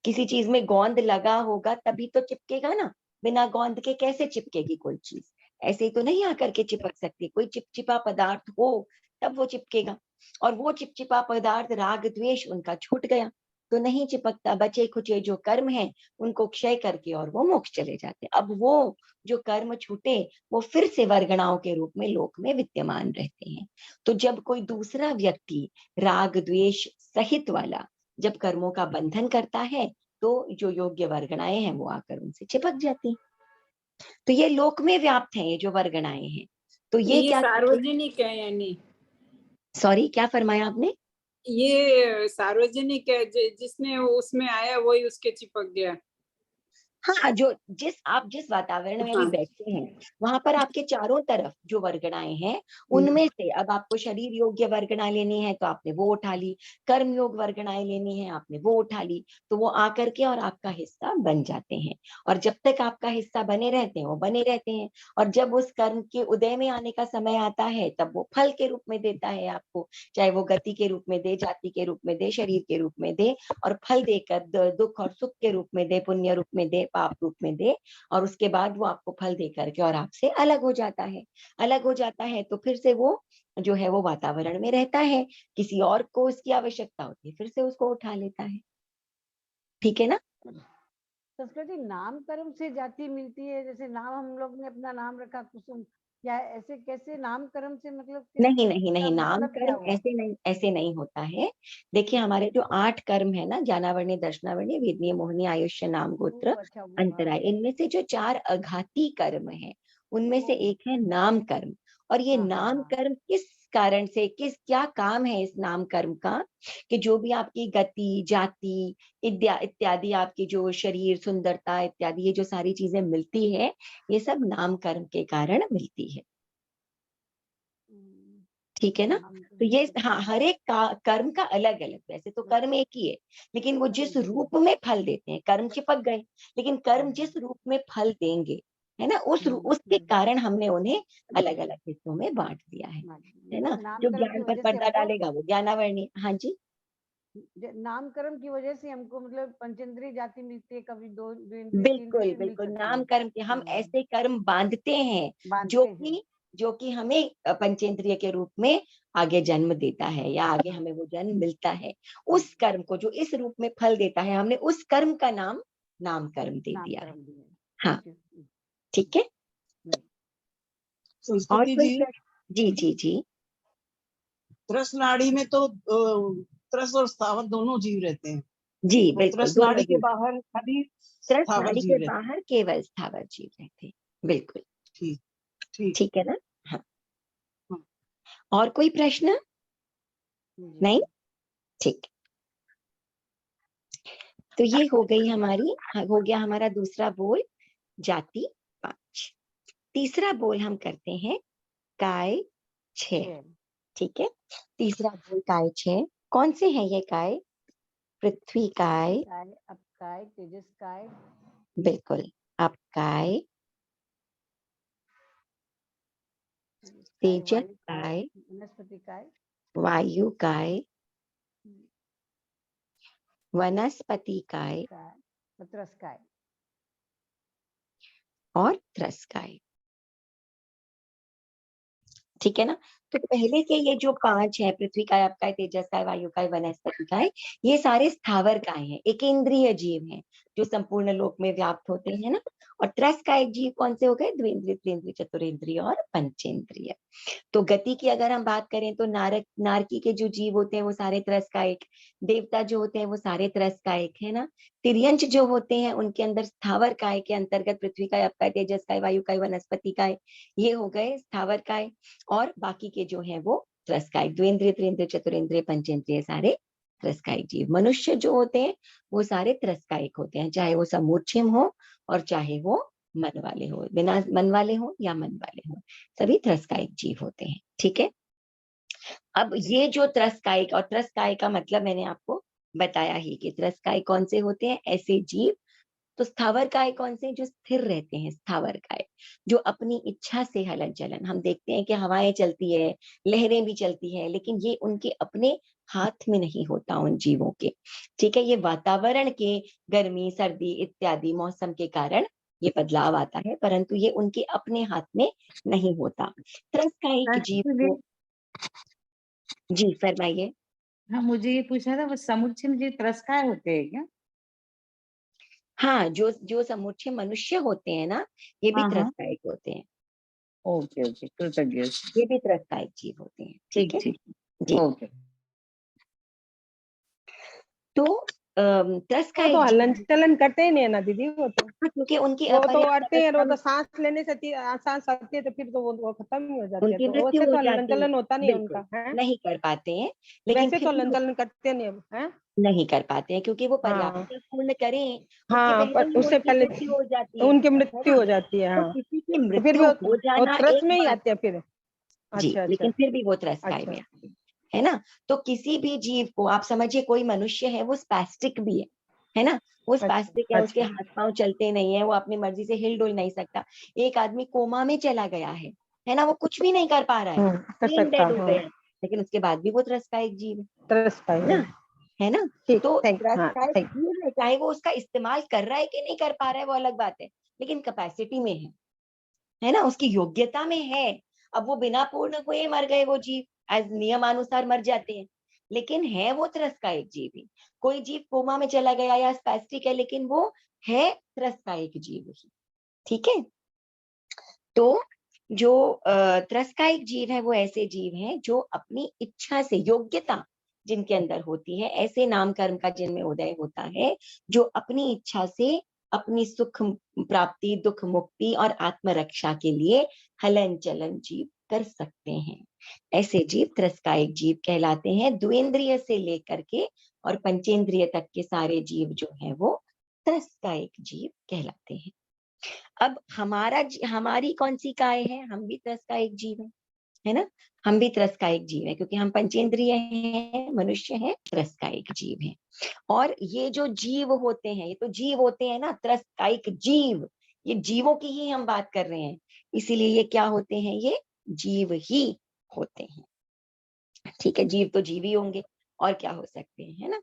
किसी चीज में गोंद लगा होगा तभी तो चिपकेगा ना, बिना गोंद के कैसे चिपकेगी कोई चीज? ऐसे ही तो नहीं आकर के चिपक सकती। कोई चिपचिपा पदार्थ हो तब वो चिपकेगा, और वो चिपचिपा पदार्थ राग द्वेष उनका छूट गया तो नहीं चिपकता। बचे खुचे जो कर्म हैं उनको क्षय करके और वो मोक्ष चले जाते। अब वो जो कर्म छूटे वो फिर से वर्गणाओं के रूप में लोक में विद्यमान रहते हैं। तो जब कोई दूसरा व्यक्ति राग द्वेष सहित वाला जब कर्मों का बंधन करता है तो जो योग्य वर्गणाएं हैं वो आकर उनसे चिपक जाती हैं। तो ये लोक में व्याप्त है ये जो वर्गणाएं हैं। तो ये क्या, सार्वजनिक है यानी? सॉरी क्या फरमाया आपने? ये सार्वजनिक है, जिसने उसमें आया वही उसके चिपक गया। हाँ, जो जिस वातावरण में अभी हाँ। बैठते हैं वहां पर आपके चारों तरफ जो वर्गणाएं हैं उनमें से अब आपको शरीर योग्य वर्गणाएं लेनी है तो आपने वो उठा ली, कर्म योग वर्गणाएं लेनी है आपने वो उठा ली, तो वो आकर के और आपका हिस्सा बन जाते हैं। और जब तक आपका हिस्सा बने रहते हैं वो बने रहते हैं। और जब उस कर्म के उदय में आने का समय आता है तब वो फल के रूप में देता है आपको, चाहे वो गति के रूप में दे, जाति के रूप में दे, शरीर के रूप में दे, और फल देकर दुख और सुख के रूप में दे, पुण्य रूप में दे, पाप रूप में दे, और उसके बाद वो आपको फल दे करके और आपसे अलग हो जाता है। अलग हो जाता है तो फिर से वो जो है वो वातावरण में रहता है, किसी और को उसकी आवश्यकता होती है फिर से उसको उठा लेता है। ठीक है ना? संस्कृति नाम कर्म से जाति मिलती है? जैसे नाम हम लोग ने अपना नाम रखा कुसुम, या ऐसे कैसे नाम कर्म से मतलब नहीं नहीं नहीं, नाम मतलब क्या कर्म हुआ? ऐसे नहीं होता है। देखिए हमारे जो 8 कर्म है ना, ज्ञानावर्णी, दर्शनावर्णी, वेदनीय, मोहनी, आयुष्य, नाम, गोत्र, अच्छा वो, हाँ। अंतराय, इनमें से जो 4 अघाती कर्म है उनमें से ओ, एक है नाम कर्म। और ये हाँ हाँ नाम हाँ। कर्म किस कारण से क्या काम है इस नाम कर्म का, कि जो भी आपकी गति, जाति इत्यादि आपकी जो शरीर सुंदरता इत्यादि ये जो सारी चीजें मिलती है, ये सब नाम कर्म के कारण मिलती है। ठीक है ना? तो ये हाँ, हर एक कर्म का अलग अलग, वैसे तो कर्म एक ही है, लेकिन वो जिस रूप में फल देते हैं, कर्म चिपक गए, लेकिन कर्म जिस रूप में फल देंगे, है ना, उसके कारण हमने उन्हें अलग अलग हिस्सों में बांट दिया है ना। जो ज्ञान पर पर्दा डालेगा वो ज्ञानावरणीय। हाँ जी, नामकरण की वजह से हमको मतलब पंचेंद्रिय जाति मिलती है, कभी दो इंद्रिय बिल्कुल बिल्कुल, नाम कर्म के हम ऐसे कर्म बांधते हैं जो कि हमें पंचेंद्रिय के रूप में आगे जन्म देता है, या आगे हमें वो जन्म मिलता है। उस कर्म को जो इस रूप में फल देता है, हमने उस कर्म का नाम कर्म दे दिया है। हाँ, ठीक है। और संस्कृति कोई जी, प्रश्न? जी जी जी। त्रस नाड़ी में तो त्रस और स्थावर दोनों जीव रहते हैं। जी तो बिल्कुल, त्रस दोनों नाड़ी के जीव, बाहर खाली त्रस स्थावर नाड़ी जीव के रहते हैं। बाहर केवल स्थावर जीव रहते हैं। बिल्कुल ठीक ठीक ठीक है ना। हाँ, हाँ। और कोई प्रश्न? नहीं, ठीक। तो ये हो गया हमारा दूसरा बोल, जाति 5। तीसरा बोल हम करते हैं काय 6। ठीक है, तीसरा बोल काय 6। कौन से हैं ये काय? पृथ्वी काय, अप काय, तेजस काय, बिल्कुल, अप काय, तेजस काय, वनस्पति काय, वायु काय, वनस्पति काय त्रस काय और त्रस काय। ठीक है ना। तो पहले के ये जो 5 है, पृथ्वी काय, आप काय, तेजस काय, वायु काय, वनस्पति काय, ये सारे स्थावर काय हैं, एकेंद्रिय जीव हैं जो संपूर्ण लोक में व्याप्त होते हैं ना। और त्रस काय जीव कौन से हो गए? द्विंद्रिय, त्रिंद्रिय, चतुरेंद्रिय और पंचेंद्रिय। तो गति की अगर हम बात करें तो नारकी के जो जीव होते हैं वो सारे त्रस्कायिक, देवता जो होते हैं वो सारे त्रस्कायिक, है ना। तिर्यंच जो होते हैं उनके अंदर स्थावर काय के अंतर्गत पृथ्वी काय, अपकाय, तेजस काय, वायु काय, वनस्पति काय, ये हो गए स्थावर काय। और बाकी के जो है वो त्रस्कायिक, द्विंद्रिय, त्रिंद्रिय, चतुरेंद्रिय, पंचेंद्रिय, सारे त्रस्कायिक जीव। मनुष्य जो होते हैं वो सारे त्रस्कायिक होते हैं, चाहे वो समूर्छिम हो और चाहे वो मन वाले हो, बिना मन वाले हो या मन वाले हो, सभी त्रस्कायिक जीव होते हैं। ठीक है। अब ये जो त्रस्कायिक, और त्रस्कायिक का मतलब मैंने आपको बताया ही कि त्रस्कायिक कौन से होते हैं, ऐसे जीव। तो स्थावर काय कौन से? जो स्थिर रहते हैं, स्थावर काय, जो अपनी इच्छा से हलन चलन, हम देखते हैं कि हवाएं चलती है, लहरें भी चलती है, लेकिन ये उनके अपने हाथ में नहीं होता उन जीवों के। ठीक है, ये वातावरण के गर्मी सर्दी इत्यादि मौसम के कारण ये बदलाव आता है, परंतु ये उनके अपने हाथ में नहीं होता। त्रस्कायिक जीव को, जी फरमाइए। हाँ, मुझे ये पूछना था, वो समुच्चय जी त्रस्काय होते हैं क्या? हाँ, जो समुच्चय मनुष्य होते हैं ना, ये भी हाँ, हाँ। त्रस्कायिक होते हैं, ओके ओके, कृतज्ञ। ये भी त्रस्कायिक जीव होते हैं। ठीक है ठीक जी। ओके। तो वो तो त्रस्कायिक हलन जीव, चलन करते ही नहीं है ना दीदी, वो तो क्योंकि उनकी वो तो अपर्याप्त अड़ते हैं, वो अवस्था में तो सांस लेने से सांस आती है तो फिर तो वो खत्म ही हो जाती है, उनकी तो मृत्यु वैसे हो तो हलन जाती है। चलन होता नहीं है बिल्कुल उनका, है नहीं कर पाते हैं, लेकिन वैसे फिर तो भी हलन वो चलन करते नहीं है। नहीं कर पाते हैं, क्योंकि वो पर्याप्त हाँ पूर्ण करें उसके हाँ, पहले पर ही उससे उनकी पहले मृत्यु हो जाती उनकी है मृत्यु ना। हो जाती है। तो हाँ, किसी की तो फिर मृत्यु भी हो वो जाना त्रस एक में ही बात आते हैं फिर। जी, अच्छा लेकिन अच्छा फिर भी वो त्रस्काय में आते हैं, है ना। तो किसी भी जीव को आप समझिए, कोई मनुष्य है वो स्पैस्टिक भी है ना, वो स्पैस्टिक है, उसके अच्छा हाथ पांव चलते नहीं है, वो अपनी मर्जी से हिल डुल नहीं सकता। एक आदमी कोमा में चला गया है ना, वो कुछ भी नहीं कर पा रहा है, कर ब्रेन सकता, डेड हो हाँ गया है, लेकिन उसके बाद भी वो त्रस्कायिक जीव त्रस पाई है ना, है ना। ठीक, तो थैंक हाँ त्रस्कायिक थैंक जीव है, चाहे वो उसका इस्तेमाल कर रहा है कि नहीं कर पा रहा है वो अलग बात है, लेकिन कैपेसिटी में है ना, उसकी योग्यता में है। अब वो बिना पूर्ण हुए मर गए वो जीव, एज नियमानुसार मर जाते हैं, लेकिन है वो त्रस्कायिक जीव ही। कोई जीव कोमा में चला गया या स्पैस्टिक है, लेकिन वो है त्रस्कायिक जीव ही। ठीक है। तो जो त्रस्कायिक जीव है वो ऐसे जीव हैं जो अपनी इच्छा से, योग्यता जिनके अंदर होती है, ऐसे नाम कर्म का जिनमें उदय होता है, जो अपनी इच्छा से अपनी सुख प्राप्ति, दुख मुक्ति और आत्मरक्षा के लिए हलन चलन जीव कर सकते हैं। ऐसे जीव त्रस्कायिक जीव कहलाते हैं। द्विंद्रिय से लेकर के और पंचेंद्रिय तक के सारे जीव जो है वो त्रस्कायिक जीव कहलाते हैं। अब हमारी कौन सी काय है? हम भी त्रस्कायिक जीव है ना? हम भी त्रस्कायिक जीव है, क्योंकि हम पंचेंद्रिय हैं, मनुष्य हैं, त्रस्कायिक जीव हैं। और ये जो जीव होते हैं, ये तो जीव होते हैं ना, त्रस्कायिक जीव, ये जीवों की ही हम बात कर रहे हैं, इसीलिए ये क्या होते हैं? ये जीव ही होते हैं। ठीक है, जीव तो जीव ही होंगे, और क्या हो सकते हैं, है ना?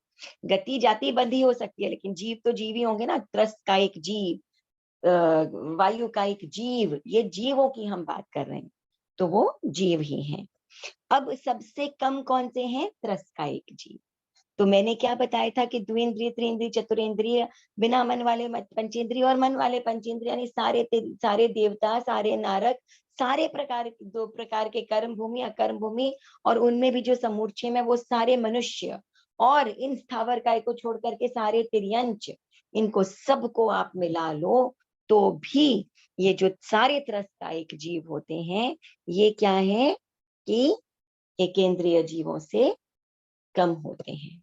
गति जाति बंधी हो सकती है, लेकिन जीव तो जीव ही होंगे ना। त्रस्कायिक जीव, वायुकायिक जीव, ये जीवों की हम बात कर रहे हैं, तो वो जीव ही हैं। अब सबसे कम कौन से हैं? त्रस्कायिक जीव। तो मैंने क्या बताया था कि द्विंद्रिय, त्रिंद्रिय, चतुरेंद्रिय, बिना मन वाले पंचेंद्रिय और मन वाले पंचेंद्रिय, यानी सारे देवता, सारे नारक, सारे दो प्रकार के कर्म भूमि, अकर्म भूमि, और उनमें भी जो समूर्छे में वो सारे मनुष्य, और इन स्थावर काय को छोड़ करके सारे तिर्यंच, इनको सबको आप मिला लो तो भी ये जो सारे त्रस्कायिक जीव होते हैं, ये क्या है कि एकेंद्रिय जीवों से कम होते हैं।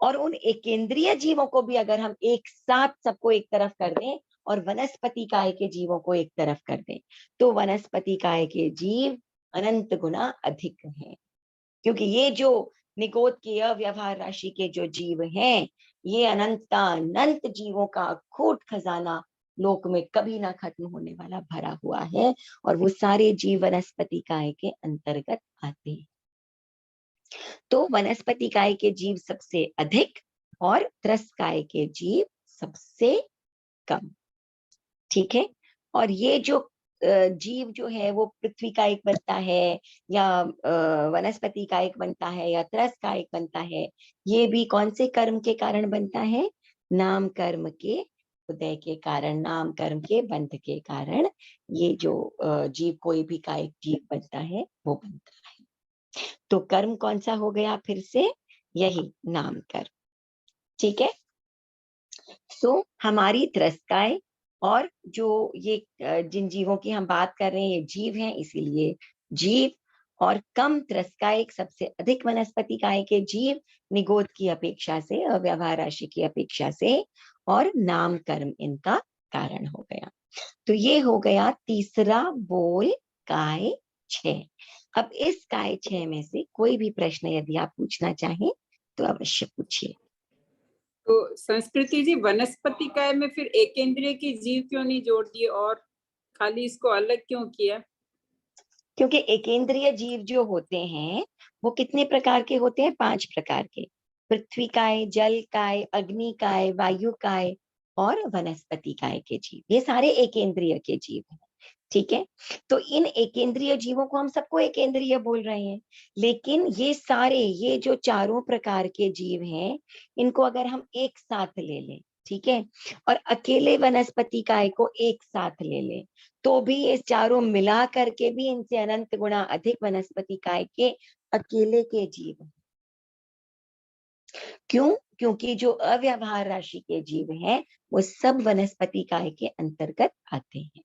और उन एकेंद्रिय जीवों को भी अगर हम एक साथ सबको एक तरफ कर दें और वनस्पति काय के जीवों को एक तरफ कर दें, तो वनस्पति काय के जीव अनंत गुना अधिक हैं, क्योंकि ये जो निगोद के अव्यवहार राशि के जो जीव हैं, ये अनंत जीवों का अखूट खजाना लोक में कभी ना खत्म होने वाला भरा हुआ है, और वो सारे जीव वनस्पति काय के अंतर्गत आते हैं। तो वनस्पति काय के जीव सबसे अधिक और त्रस्काय के जीव सबसे कम। ठीक है, और ये जो जीव जो है वो पृथ्वी कायिक बनता है, या वनस्पति कायिक बनता है, या त्रस्कायिक बनता है, ये भी कौन से कर्म के कारण बनता है? नाम कर्म के उदय के कारण, नाम कर्म के बंध के कारण ये जो जीव, कोई भी कायिक जीव बनता है वो बनता है। तो कर्म कौन सा हो गया? फिर से यही नाम कर्म। ठीक है, सो हमारी त्रस्काय और जो ये जिन जीवों की हम बात कर रहे हैं, ये जीव हैं, इसीलिए जीव और कम त्रस्कायिक, सबसे अधिक वनस्पति काय के जीव निगोद की अपेक्षा से, अव्यवहार राशि की अपेक्षा से, और नाम कर्म इनका कारण हो गया। तो ये हो गया तीसरा बोल काय 6। अब इस काय 6 में से कोई भी प्रश्न यदि आप पूछना चाहें तो अवश्य पूछिए। तो संस्कृति जी, वनस्पति काय में फिर एकेंद्रिय की जीव क्यों नहीं जोड़ दिए और खाली इसको अलग क्यों किया? क्योंकि एकेंद्रिय जीव जो होते हैं वो कितने प्रकार के होते हैं? 5 प्रकार के। पृथ्वी काय, जल काय, अग्नि काय, वायु काय और वनस्पति काय के जीव, ये सारे एकेंद्रिय के जीव हैं। ठीक है, तो इन एकेंद्रिय जीवों को हम सबको एकेंद्रिय बोल रहे हैं, लेकिन ये सारे, ये जो चारों प्रकार के जीव हैं, इनको अगर हम एक साथ ले लें, ठीक है, और अकेले वनस्पति काय को एक साथ ले लें, तो भी ये चारों मिला करके भी इनसे अनंत गुना अधिक वनस्पति काय के अकेले के जीव। क्यों? क्योंकि जो अव्यवहार राशि के जीव हैं वो सब वनस्पति काय के अंतर्गत आते हैं,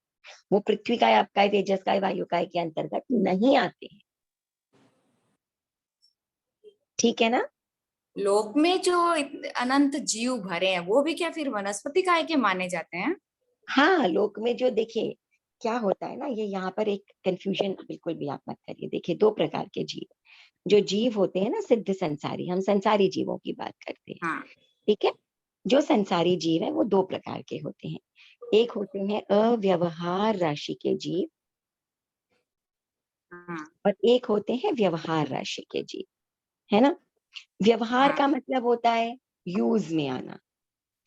वो पृथ्वी काय, आप काय, तेजस काय, वायु काय के अंतर्गत नहीं आते हैं। ठीक है ना? लोक में जो अनंत जीव भरे हैं वो भी क्या फिर वनस्पति काय के माने जाते हैं? हाँ, लोक में जो, देखिए क्या होता है ना, ये यहाँ पर एक कंफ्यूजन बिल्कुल भी आप मत करिए। देखिए 2 प्रकार के जीव, जो जीव होते हैं ना सिद्ध संसारी, हम संसारी जीवों की बात करते हैं। हाँ। ठीक है, जो संसारी जीव है वो 2 प्रकार के होते हैं। एक होते हैं अव्यवहार राशि के जीव, हाँ। और एक होते हैं व्यवहार राशि के जीव, है ना? व्यवहार हाँ। का मतलब होता है यूज में आना,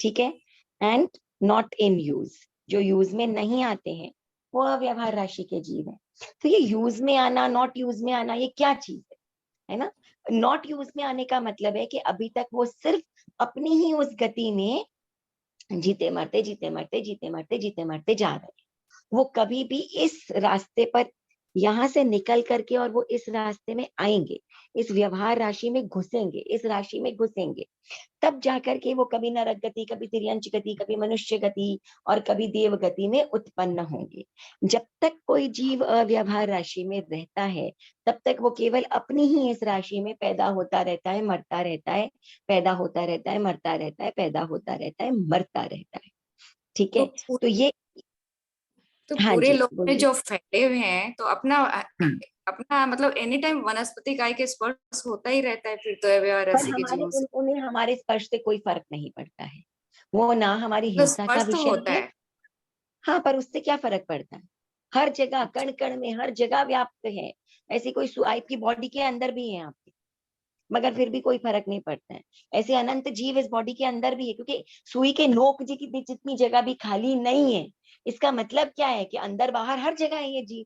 ठीक है, एंड नॉट इन यूज, जो यूज में नहीं आते हैं वो अव्यवहार राशि के जीव है। तो ये यूज में आना, नॉट यूज में आना, ये क्या चीज है ना? नॉट यूज में आने का मतलब है कि अभी तक वो सिर्फ अपनी ही उस गति में जीते मरते, जीते मरते, जीते मरते, जीते मरते जा रहे हैं, वो कभी भी इस रास्ते पर यहाँ से निकल करके और वो इस रास्ते में आएंगे, इस व्यवहार राशि में घुसेंगे, इस राशि में घुसेंगे, तब जाकर के वो कभी नरक गति, कभी तिर्यंच गति, कभी मनुष्य गति और कभी देव गति में उत्पन्न होंगे। जब तक कोई जीव अव्यवहार राशि में रहता है, तब तक वो केवल अपनी ही इस राशि में पैदा होता रहता है, मरता रहता है, पैदा होता रहता है, मरता रहता है, पैदा होता रहता है, मरता रहता है। ठीक है, तो ये तो हाँ पूरे जी लोग में बोलिए। जो फैले हुए हैं, तो अपना मतलब एनी टाइम वनस्पति काय के स्पर्श होता ही रहता है फिर तो व्यवहार पर राशि के हमारे जीवों से। उन्हें हमारे स्पर्श से कोई फर्क नहीं पड़ता है, वो ना हमारी तो हिंसा का स्पर्श तो विषय होता है। है। हाँ, पर उससे क्या फर्क पड़ता है? हर जगह, कण कण में, हर जगह व्याप्त है। ऐसी कोई आपकी बॉडी के अंदर भी है आपकी, मगर फिर भी कोई फर्क नहीं पड़ता है। ऐसे अनंत जीव इस बॉडी के अंदर भी है, क्योंकि सुई के नोक जी की जितनी जगह भी खाली नहीं है। इसका मतलब क्या है कि अंदर बाहर हर जगह है ये जीव।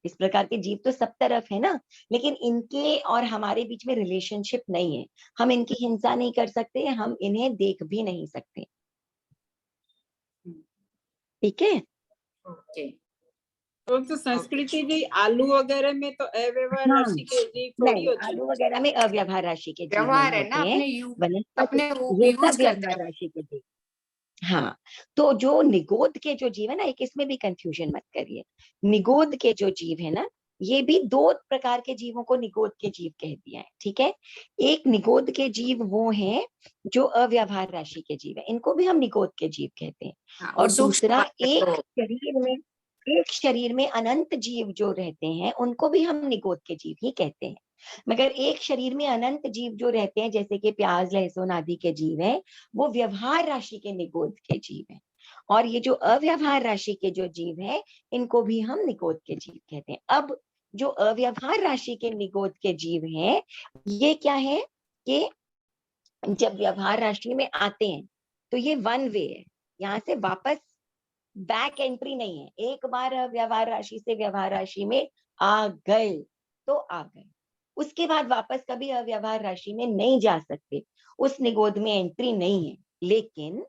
इस प्रकार के जीव तो सब तरफ है ना, लेकिन इनके और हमारे बीच में रिलेशनशिप नहीं है। हम इनकी हिंसा नहीं कर सकते, हम इन्हें देख भी नहीं सकते। ठीक है, ओके। तो संस्कृति जी आलू वगैरह में तो अव्यवहार हाँ, राशि के जीव थोड़ी नहीं, होते आलू हैं। वगैरह में अव्यवहार राशि के जीव नहीं व्यवहार है ना, होते हैं। वनस्पति अपने ये यूज सब करते व्यवहार हैं। राशि के जीव। हाँ, तो जो निगोद के जो जीव है ना, एक इसमें भी कंफ्यूजन मत करिए। निगोद के जो जीव है ना, ये भी दो प्रकार के जीवों को निगोद के जीव कह दिया है। ठीक है, एक निगोद के जीव वो हैं जो अव्यवहार राशि के जीव है, इनको भी हम निगोद के जीव कहते हैं। हाँ, वो और सूक्ष्म दूसरा बात है तो एक शरीर में अनंत जीव जो रहते हैं, उनको भी हम निगोद के जीव ही कहते हैं। मगर एक शरीर में अनंत जीव जो रहते हैं, जैसे कि प्याज लहसुन आदि के जीव हैं, वो व्यवहार राशि के निगोद के जीव हैं। और ये जो अव्यवहार राशि के जो जीव हैं, इनको भी हम निगोद के जीव कहते हैं। अब जो अव्यवहार राशि के निगोद के जीव हैं, ये क्या है कि जब व्यवहार राशि में आते हैं तो ये वन वे है, यहाँ से वापस बैक एंट्री नहीं है। एक बार व्यवहार राशि से व्यवहार राशि में आ गए तो आ गए, उसके बाद वापस कभी अव्यवहार राशि में नहीं जा सकते, उस निगोद में एंट्री नहीं है। लेकिन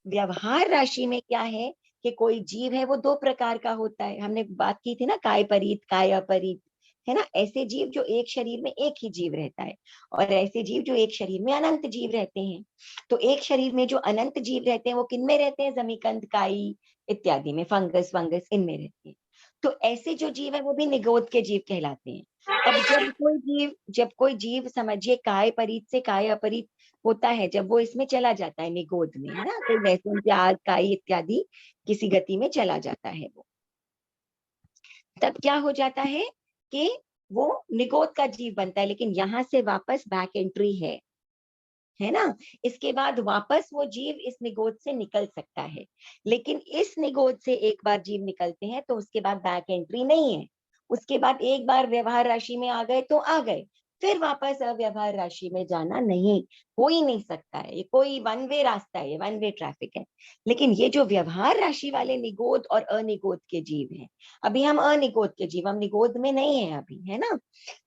व्यवहार राशि में क्या है कि कोई जीव है वो दो प्रकार का होता है। हमने बात की थी ना, काय परीत काय अपरीत, है ना। ऐसे जीव जो एक शरीर में एक ही जीव रहता है, और ऐसे जीव जो एक शरीर में अनंत जीव रहते हैं। तो एक शरीर में जो अनंत जीव रहते हैं वो किन में रहते हैं? जमीकंद, काई इत्यादि में, फंगस वंगस इनमें रहते हैं। तो ऐसे जो जीव है वो भी निगोद के जीव कहलाते हैं। अब जब कोई जीव समझिए काय परीत से काय अपरीत होता है, जब वो इसमें चला जाता है निगोद में, है ना, कोई लहसुन प्याज काई इत्यादि किसी गति में चला जाता है वो, तब क्या हो जाता है कि वो निगोद का जीव बनता है। लेकिन यहाँ से वापस बैक एंट्री है ना। इसके बाद वापस वो जीव इस निगोद से निकल सकता है, लेकिन इस निगोद से एक बार जीव निकलते हैं तो उसके बाद बैक एंट्री नहीं है। उसके बाद एक बार व्यवहार राशि में आ गए तो आ गए, फिर वापस अव्यवहार राशि में जाना नहीं, हो ही नहीं सकता है। ये कोई वन वे रास्ता है, ये वन वे ट्रैफिक है। लेकिन ये जो व्यवहार राशि वाले निगोद और अनिगोद के जीव हैं, अभी हम अनिगोद के जीव, हम निगोद में नहीं है अभी, है ना।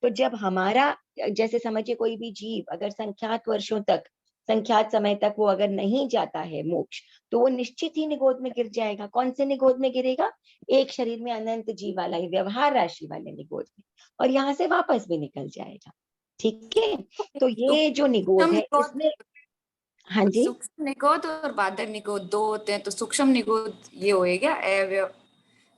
तो जब हमारा, जैसे समझिए कोई भी जीव अगर संख्यात वर्षों तक, संख्यात समय तक वो अगर नहीं जाता है मोक्ष, तो वो निश्चित ही निगोद में गिर जाएगा। कौन से निगोद में गिरेगा? एक शरीर में अनंत जीव वाला, व्यवहार राशि वाले निगोद में, और यहाँ से वापस भी निकल जाएगा। ठीक है, तो ये जो निगोद है इसमें, हाँ जी, सूक्ष्म निगोद और बादर निगोद दो होते हैं, तो सूक्ष्म निगोद ये होएगा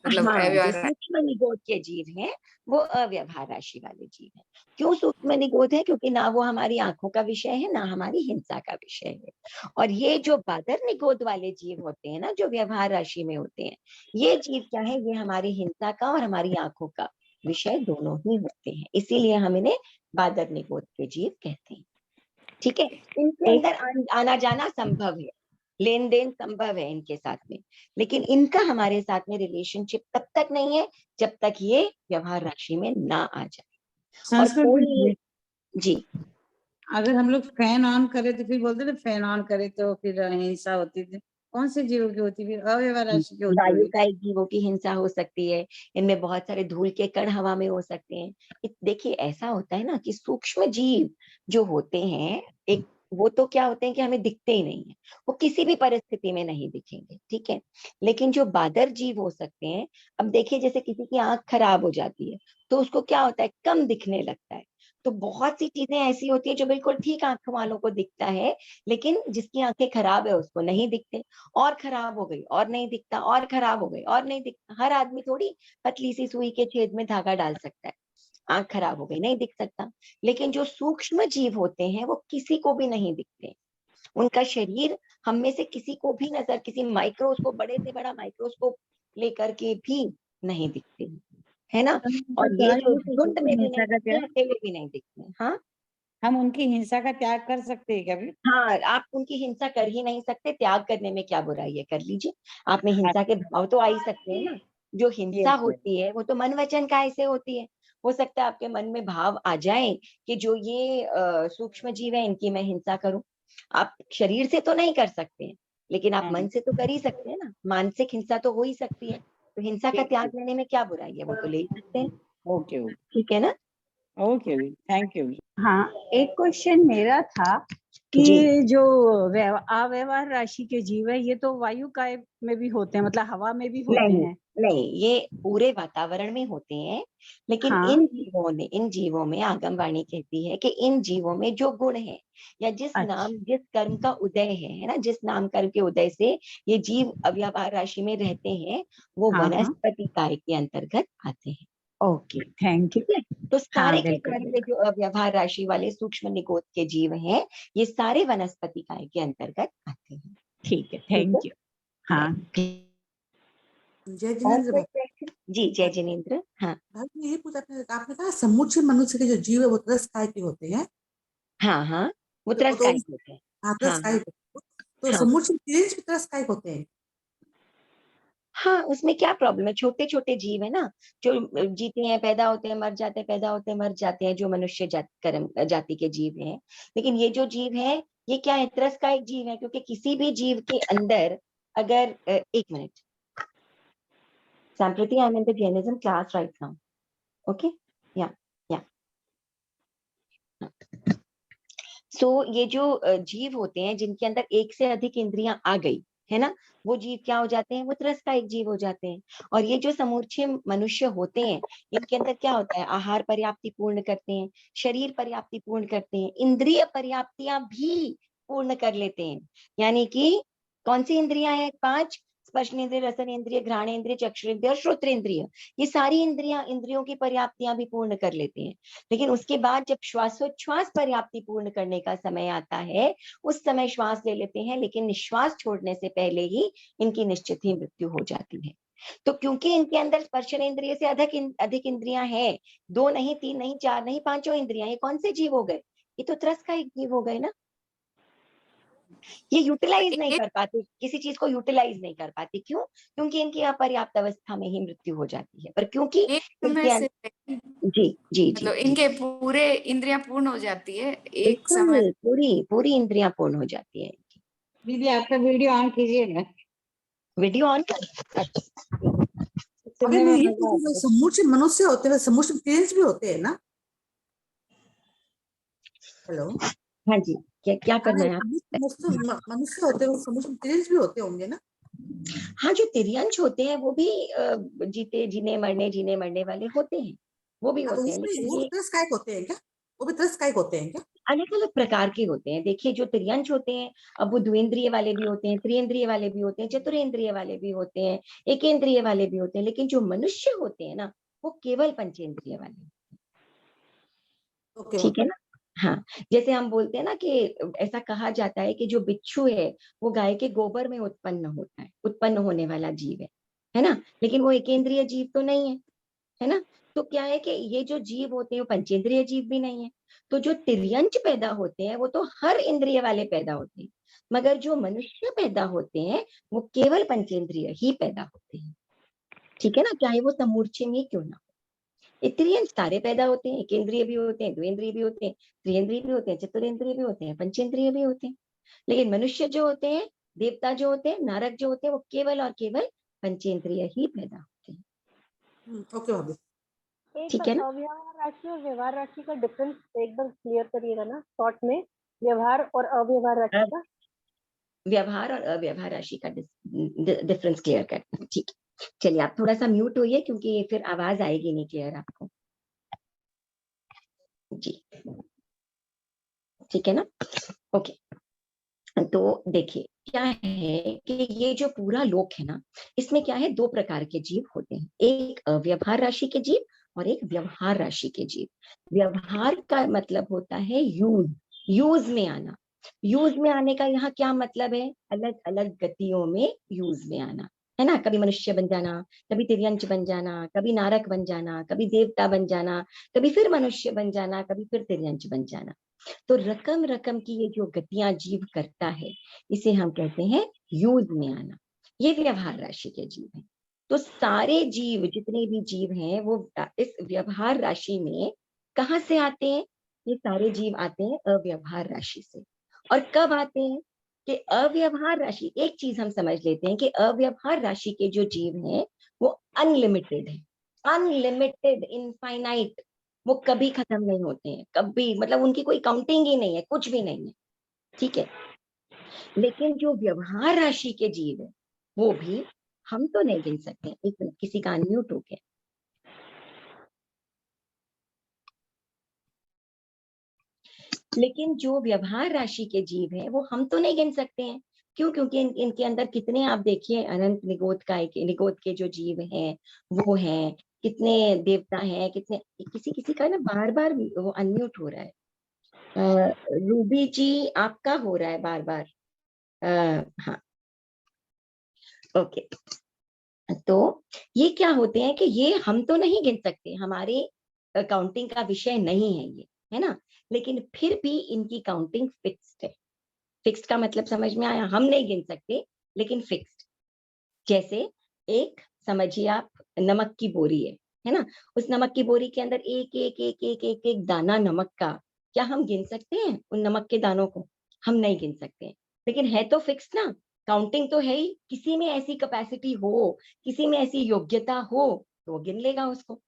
मतलब हाँ, जो अव्यवहार। सूक्ष्म निगोद के जीव हैं वो अव्यवहार राशि वाले जीव हैं। क्यों सूक्ष्म निगोद है? क्योंकि ना वो हमारी आंखों का विषय है, ना हमारी हिंसा का विषय है। और ये जो बादर निगोद वाले जीव होते हैं ना, जो व्यवहार राशि में होते हैं, ये जीव क्या है? ये हमारी हिंसा का और हमारी आंखों का विषय दोनों ही होते हैं, इसीलिए हम इन्हें बादर निगोद के जीव कहते हैं। ठीक है, इनके अंदर आना जाना संभव है, लेन देन संभव है इनके साथ में, लेकिन इनका हमारे साथ में रिलेशनशिप तब तक नहीं है जब तक ये व्यवहार राशि में ना आ जाए। और संस्कृत कोई, में जी, अगर हम लोग फैन ऑन करे तो फिर बोलते ना फैन ऑन करे तो फिर हिंसा होती थी। कौन से जीवों की होती फिर? अव्यवहार राशि की होती वायु होगी। का एक जीवों की हिंसा हो सकती है, इनमें बहुत सारे धूल के कण हवा में हो सकते हैं। देखिए ऐसा होता है ना कि सूक्ष्म जीव जो होते हैं, एक वो तो क्या होते हैं कि हमें दिखते ही नहीं है, वो किसी भी परिस्थिति में नहीं दिखेंगे, ठीक है। लेकिन जो बादर जीव हो सकते हैं, अब देखिए जैसे किसी की आंख खराब हो जाती है तो उसको क्या होता है, कम दिखने लगता है। तो बहुत सी चीजें ऐसी होती है जो बिल्कुल ठीक आंख वालों को दिखता है, लेकिन जिसकी आंखें खराब है उसको नहीं दिखते, और खराब हो गई और नहीं दिखता, और खराब हो गई और नहीं दिखता। हर आदमी थोड़ी पतली सी सुई के छेद में धागा डाल सकता है, आंख खराब हो गई नहीं दिख सकता। लेकिन जो सूक्ष्म जीव होते हैं वो किसी को भी नहीं दिखते, उनका शरीर हम में से किसी को भी नजर, किसी माइक्रोस्कोप, बड़े से बड़ा माइक्रोस्कोप लेकर के भी नहीं दिखते, है ना। और ये जो झुंड में भी नहीं हिंसा का दिखते, त्याग, अकेले भी नहीं दिखते। हाँ हम उनकी हिंसा का त्याग कर सकते हैं कभी? हाँ, आप उनकी हिंसा कर ही नहीं सकते, त्याग करने में क्या बुराई है, कर लीजिए। आप में हिंसा के भाव तो आ ही सकते हैं ना। जो हिंसा यस, होती है वो तो मन वचन काय से होती है। हो सकता है आपके मन में भाव आ जाए कि जो ये सूक्ष्म जीव है इनकी मैं हिंसा करूं। आप शरीर से तो नहीं कर सकते हैं, लेकिन आप हाँ, मन से तो कर ही सकते हैं ना, मानसिक हिंसा तो हो ही सकती है। तो हिंसा का त्याग लेने में क्या बुराई है, वो तो ले ही सकते हैं, ओके ओके ठीक है ना। Okay, thank you. हाँ, एक क्वेश्चन मेरा था कि जी जो अव्यवहार राशि के जीव है ये तो वायु काय में भी होते हैं, मतलब हवा में भी होते नहीं हैं। नहीं, ये पूरे वातावरण में होते हैं, लेकिन हाँ, इन जीवों में आगमवाणी कहती है कि इन जीवों में जो गुण है, या जिस अच्छा, नाम जिस कर्म का उदय है ना, जिस नाम कर्म के उदय से ये जीव अव्यवहार राशि में रहते हैं, वो हाँ हाँ, वनस्पति काय के अंतर्गत आते हैं। Okay, thank you. ठीक है। तो हाँ, सारे के बिल्कुल सारे ये बिल्कुल, जो अव्यवहार राशि वाले सूक्ष्म निगोद के जीव हैं, ये सारे वनस्पति काय के अंतर्गत आते हैं। ठीक है, ठीक है। Thank you. हाँ, जय और जिनेन्द्र कोई भाई। प्रश्न? जी जय जिनेन्द्र। हाँ भाई मैं यही पूछा, आपने कहा समुच्चय मनुष्य के जो जीव है वो त्रस्ताय के होते हैं। हाँ हाँ, वो तो त्रस्तायिक होते हैं। हाँ, हाँ त्रस्ताय, हाँ तो हाँ समुच्चय जीव भी त्रस्ताय होते हैं। हाँ, उसमें क्या प्रॉब्लम है, छोटे छोटे जीव है ना, जो जीते हैं, पैदा होते हैं, मर जाते हैं, पैदा होते हैं, मर जाते हैं, जो मनुष्य जाति के जीव हैं। लेकिन ये जो जीव है, ये क्या है, त्रस का एक जीव है, क्योंकि किसी भी जीव के अंदर अगर एक minute, Sampriti, I'm in the Jainism class right now. Okay? Yeah, yeah. सो ये जो जीव होते हैं जिनके अंदर एक से अधिक इंद्रियां आ गई है ना, वो जीव क्या हो जाते हैं, वो त्रस्तायिक जीव हो जाते हैं। और ये जो समूचे मनुष्य होते हैं, इनके अंदर क्या होता है, आहार पर्याप्ति पूर्ण करते हैं, शरीर पर्याप्ति पूर्ण करते हैं, इंद्रिय पर्याप्तियां भी पूर्ण कर लेते हैं। यानी कि कौन सी इंद्रियां हैं, 5, स्पर्शेंद्रिय, रसनेन्द्रिय, घ्राणेन्द्रिय, चक्षुरेन्द्रिय और श्रोत्रेंद्रिय। ये सारी इंद्रियों की पर्याप्तियां भी पूर्ण कर लेते हैं। लेकिन उसके बाद जब श्वासोच्छ्वास पर्याप्ति पूर्ण करने का समय आता है, उस समय श्वास ले लेते हैं, लेकिन निश्वास छोड़ने से पहले ही इनकी निश्चित ही मृत्यु हो जाती है। तो क्योंकि इनके अंदर स्पर्शेंद्रिय से अधिक इंद्रियां हैं, 2 नहीं, 3 नहीं, 4 नहीं, 5 इंद्रियां, ये कौन से जीव हो गए, ये तो त्रस का एक जीव हो गए ना। ये यूटिलाइज नहीं कर पाते, किसी चीज को यूटिलाइज नहीं कर पाती, क्यों, क्योंकि इनकी अपर्याप्त अवस्था में ही मृत्यु हो जाती है। पर क्योंकि एक समय इनके से जी जी जी मतलब जी, इनके पूरे इंद्रियां पूर्ण हो जाती है एक समय। बिल्कुल पूरी पूरी इंद्रियां पूर्ण हो जाती है इनकी। दीदी आपका वीडियो ऑन कीजिएगा, वीडियो ऑन कर, अच्छा अभी सुनने मैं में ये मजा पूछूं, जो आता है। समुच्चय मनुष्य होते हैं समुच्चय क्रिएंस भी होते हैं ना? हेलो, हाँ जी, क्या क्या करना अरे है आप। मनुष्य होते हैं समुच्चय क्रिएंस भी होते होंगे ना? हाँ, जो तिर्यंश होते हैं वो भी जीने मरने वाले होते हैं, वो भी हाँ, तो होते हैं, उसमें लेकिन वो भी ये त्रस्तायक होते हैं क्या? वो भी त्रस्तायक होते हैं क्या? अलग अलग प्रकार के होते हैं। देखिए जो तिर्यंश होते हैं, अब वो द्विंद्रिय वाले भी होते हैं, त्रिइंद्रिय वाले भी होते हैं, चतुरेंद्रिय वाले भी होते हैं, एकेंद्रिय वाले भी होते हैं, लेकिन जो मनुष्य होते हैं ना, वो केवल पंचेंद्रिय वाले। ओके ठीक है ओके। ना। हाँ, जैसे हम बोलते हैं ना कि ऐसा कहा जाता है कि जो बिच्छू है वो गाय के गोबर में उत्पन्न होता है, उत्पन्न होने वाला जीव है ना, लेकिन वो एकेंद्रिय जीव तो नहीं है ना। तो क्या है कि ये जो जीव होते हैं वो पंचेंद्रिय जीव भी नहीं है। तो जो तिर्यंच पैदा होते हैं वो तो हर इंद्रिय वाले पैदा होते हैं, मगर जो मनुष्य पैदा होते हैं वो केवल पंचेंद्रिय ही पैदा होते हैं। ठीक है ना, चाहे वो समूर्छे में क्यों ना। त्रियंश सारे पैदा होते हैं, एकेंद्रिय भी होते हैं, द्विंद्रिय भी होते हैं, त्रिइंद्रिय भी होते हैं, चतुरेंद्रिय भी होते हैं, पंचेंद्रिय भी होते हैं। लेकिन मनुष्य जो होते हैं, देवता जो होते हैं, नारक जो होते हैं, वो केवल और केवल पंचेंद्रिय ही पैदा होते हैं। ओके भाभी। एक ठीक है ना। अव्यवहार राशि और व्यवहार राशि का डिफरेंस एकदम क्लियर करिएगा ना शॉर्ट में। व्यवहार और अव्यवहार राशि अब का व्यवहार और अव्यवहार राशि का डिफरेंस क्लियर करते हैं। ठीक है, चलिए आप थोड़ा सा म्यूट होइए क्योंकि फिर आवाज आएगी नहीं क्लियर आपको। जी ठीक है ना, ओके। तो देखिए क्या है कि ये जो पूरा लोक है ना, इसमें क्या है, दो प्रकार के जीव होते हैं, एक अव्यवहार राशि के जीव और एक व्यवहार राशि के जीव। व्यवहार का मतलब होता है यूज में आना। यूज में आने का यहाँ क्या मतलब है, अलग अलग गतियों में यूज में आना, है ना। कभी मनुष्य बन जाना, कभी तिर्यंच बन जाना, कभी नारक बन जाना, कभी देवता बन जाना, कभी फिर मनुष्य बन जाना, कभी फिर तिर्यंच बन जाना। तो रकम रकम की ये जो गतियां जीव करता है, इसे हम कहते हैं यूज में आना। ये व्यवहार राशि के जीव हैं। तो सारे जीव, जितने भी जीव हैं, वो इस व्यवहार राशि में कहाँ से आते हैं, ये सारे जीव आते हैं अव्यवहार राशि से। और कब आते हैं कि अव्यवहार राशि, एक चीज हम समझ लेते हैं कि अव्यवहार राशि के जो जीव हैं वो अनलिमिटेड है, अनलिमिटेड, इनफाइनाइट, वो कभी खत्म नहीं होते हैं, कभी, मतलब उनकी कोई काउंटिंग ही नहीं है, कुछ भी नहीं है, ठीक है। लेकिन जो व्यवहार राशि के जीव है वो भी हम तो नहीं गिन सकते। एक मिनट, किसी का अनम्यूट हो गया। लेकिन जो व्यवहार राशि के जीव है वो हम तो नहीं गिन सकते हैं। क्यों? क्योंकि इनके अंदर कितने, आप देखिए, अनंत निगोद के जो जीव हैं वो हैं, कितने देवता हैं, कितने, किसी का ना बार बार वो अनम्यूट हो रहा है। रूबी जी आपका हो रहा है बार बार। हाँ, ओके। तो ये क्या होते हैं कि ये हम तो नहीं गिन सकते, हमारे काउंटिंग का विषय नहीं है ये, है ना। लेकिन फिर भी इनकी काउंटिंग फिक्स्ड है। फिक्स्ड का मतलब समझ में आया, हम नहीं गिन सकते लेकिन फिक्स्ड। जैसे एक, समझिए आप, नमक की बोरी है ना। उस नमक की बोरी के अंदर एक एक एक एक एक एक दाना नमक का, क्या हम गिन सकते हैं उन नमक के दानों को? हम नहीं गिन सकते हैं। लेकिन है तो फिक्स्ड ना, काउंटिंग तो है ही। किसी में ऐसी कैपेसिटी हो, किसी में ऐसी योग्यता हो तो वो गिन लेगा उसको।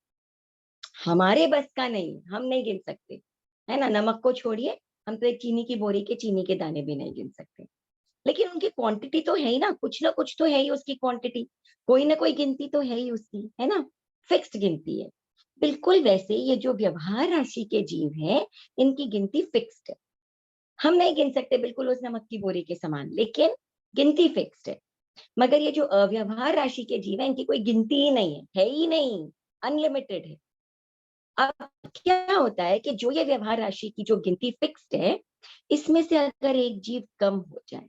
हमारे बस का नहीं, हम नहीं गिन सकते, है ना। नमक को छोड़िए, हम तो एक चीनी की बोरी के चीनी के दाने भी नहीं गिन सकते। लेकिन उनकी क्वांटिटी तो है ही ना कुछ तो है ही उसकी क्वांटिटी, कोई ना कोई गिनती तो है ही उसकी, है ना। फिक्स्ड गिनती है। बिल्कुल वैसे ये जो व्यवहार राशि के जीव हैं, इनकी गिनती फिक्स्ड है। हम नहीं गिन सकते बिल्कुल उस नमक की बोरी के समान, लेकिन गिनती फिक्स्ड है। मगर ये जो अव्यवहार राशि के जीव है, इनकी कोई गिनती ही नहीं है ही नहीं, अनलिमिटेड है। अब क्या होता है कि जो ये व्यवहार राशि की जो गिनती फिक्स्ड है, इसमें से अगर एक जीव कम हो जाए,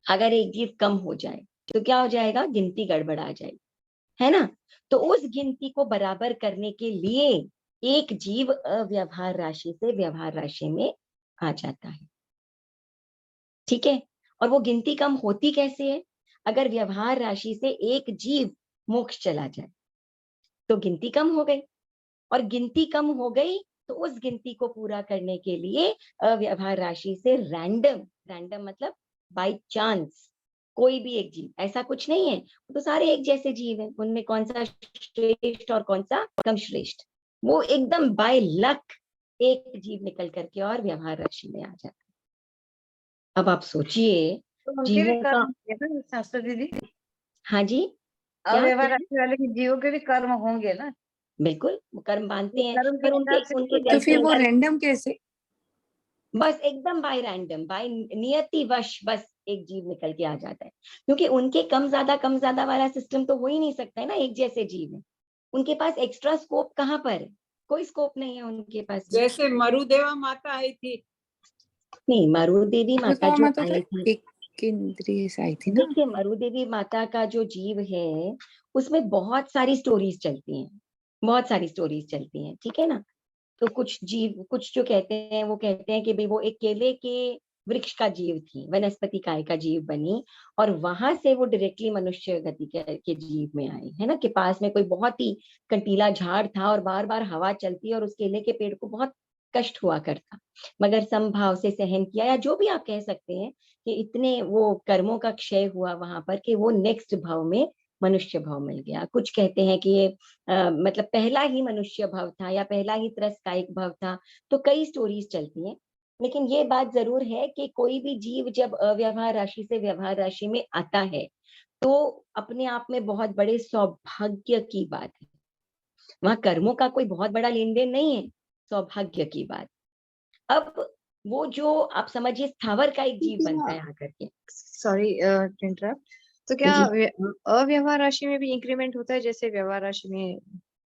अगर एक जीव कम हो जाए तो क्या हो जाएगा, गिनती गड़बड़ा जाएगी, है ना। तो उस गिनती को बराबर करने के लिए एक जीव अव्यवहार राशि से व्यवहार राशि में आ जाता है, ठीक है। और वो गिनती कम होती कैसे है, अगर व्यवहार राशि से एक जीव मोक्ष चला जाए तो गिनती कम हो गई, और गिनती कम हो गई तो उस गिनती को पूरा करने के लिए अव्यवहार राशि से रैंडम मतलब बाय चांस, कोई भी एक जीव, ऐसा कुछ नहीं है, तो सारे एक जैसे जीव हैं, उनमें कौन सा श्रेष्ठ और कौन सा कम श्रेष्ठ, वो एकदम बाय लक एक जीव निकल करके और व्यवहार राशि में आ जाता है। अब आप सोचिए तो उनके भी जीवों का, कर्म होंगे ना शास्त्री दीदी, हाँ जी, क्या अव्यवहार क्या? राशि वाले के जीवों के भी कर्म होंगे ना। बिल्कुल, वो कर्म बांधते वो हैं, कर्म के पर उनके हिसाब से उनके तो फिर कैसे, वो रैंडम कैसे? बस एकदम बाय रैंडम, बाय नियति वश बस एक जीव निकल के आ जाता है। क्योंकि उनके कम ज्यादा वाला सिस्टम तो हो ही नहीं सकता है ना, एक जैसे जीव है। उनके पास एक्स्ट्रा स्कोप कहाँ पर है, कोई स्कोप नहीं है उनके पास भी। जैसे मरुदेवा माता आई थी, नहीं, मरु देवी माता जो तो आई थी, एक इंद्रिय से आई थी ना। देखिए मरु देवी माता का जो जीव है उसमें बहुत सारी स्टोरीज चलती हैं, बहुत सारी स्टोरीज चलती हैं, ठीक है ना। तो कुछ जीव, कुछ जो कहते हैं वो कहते हैं कि भाई वो एक केले के वृक्ष का जीव थी, वनस्पति काय का जीव बनी, और वहां से वो डायरेक्टली मनुष्य गति के जीव में आई, है ना। कि पास में कोई बहुत ही कंटीला झाड़ था और बार बार हवा चलती और उस केले के पेड़ को बहुत कष्ट हुआ करता, मगर समभाव से सहन किया, या जो भी आप कह सकते हैं कि इतने वो कर्मों का क्षय हुआ वहां पर कि वो नेक्स्ट भाव में मनुष्य भाव मिल गया। कुछ कहते हैं कि ये मतलब पहला ही मनुष्य भव था या पहला ही त्रस्त कायिक भव था। तो कई स्टोरीज चलती हैं, लेकिन ये बात जरूर है कि कोई भी जीव जब अव्यवहार राशि से व्यवहार राशि में आता है तो अपने आप में बहुत बड़े सौभाग्य की बात है। वहां कर्मों का कोई बहुत बड़ा लेन देन नहीं है, सौभाग्य की बात। अब वो जो आप समझिए स्थावर का एक जीव बनता है आकर के। सॉरी इंटरप्ट, तो क्या जी अव्यवहार राशि में भी इंक्रीमेंट होता है जैसे व्यवहार राशि में?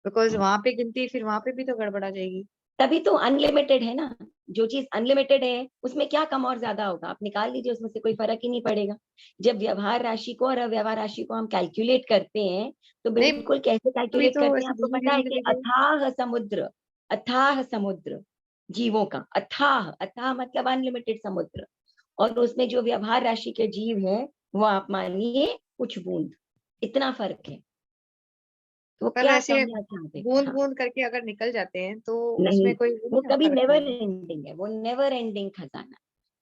बिकॉज वहां पे गिनती फिर वहां पे भी तो गड़बड़ा जाएगी। तभी तो अनलिमिटेड है ना, जो चीज अनलिमिटेड है उसमें क्या कम और ज्यादा होगा, आप निकाल लीजिए, उसमें से कोई फर्क ही नहीं पड़ेगा। जब व्यवहार राशि को और अव्यवहार राशि को हम कैलकुलेट करते हैं तो नहीं, बिल्कुल कैसे अभी कैलकुलेट तो करते हैं ऐसे आपको धीरे पता है धीरे कि धीरे अथाह समुद्र जीवों का, अथाह अथाह मतलब अनलिमिटेड समुद्र, और उसमें जो व्यवहार राशि के जीव है वो आप मानिए कुछ बूंद, इतना फर्क है। तो पर क्या ऐसे कहना चाहते हैं? बूंद हाँ, बूंद करके अगर निकल जाते हैं तो नहीं, उसमें कोई वो वो नहीं ना कभी फर्क नेवर पड़ेगा। एंडिंग है, वो नेवर एंडिंग खजाना।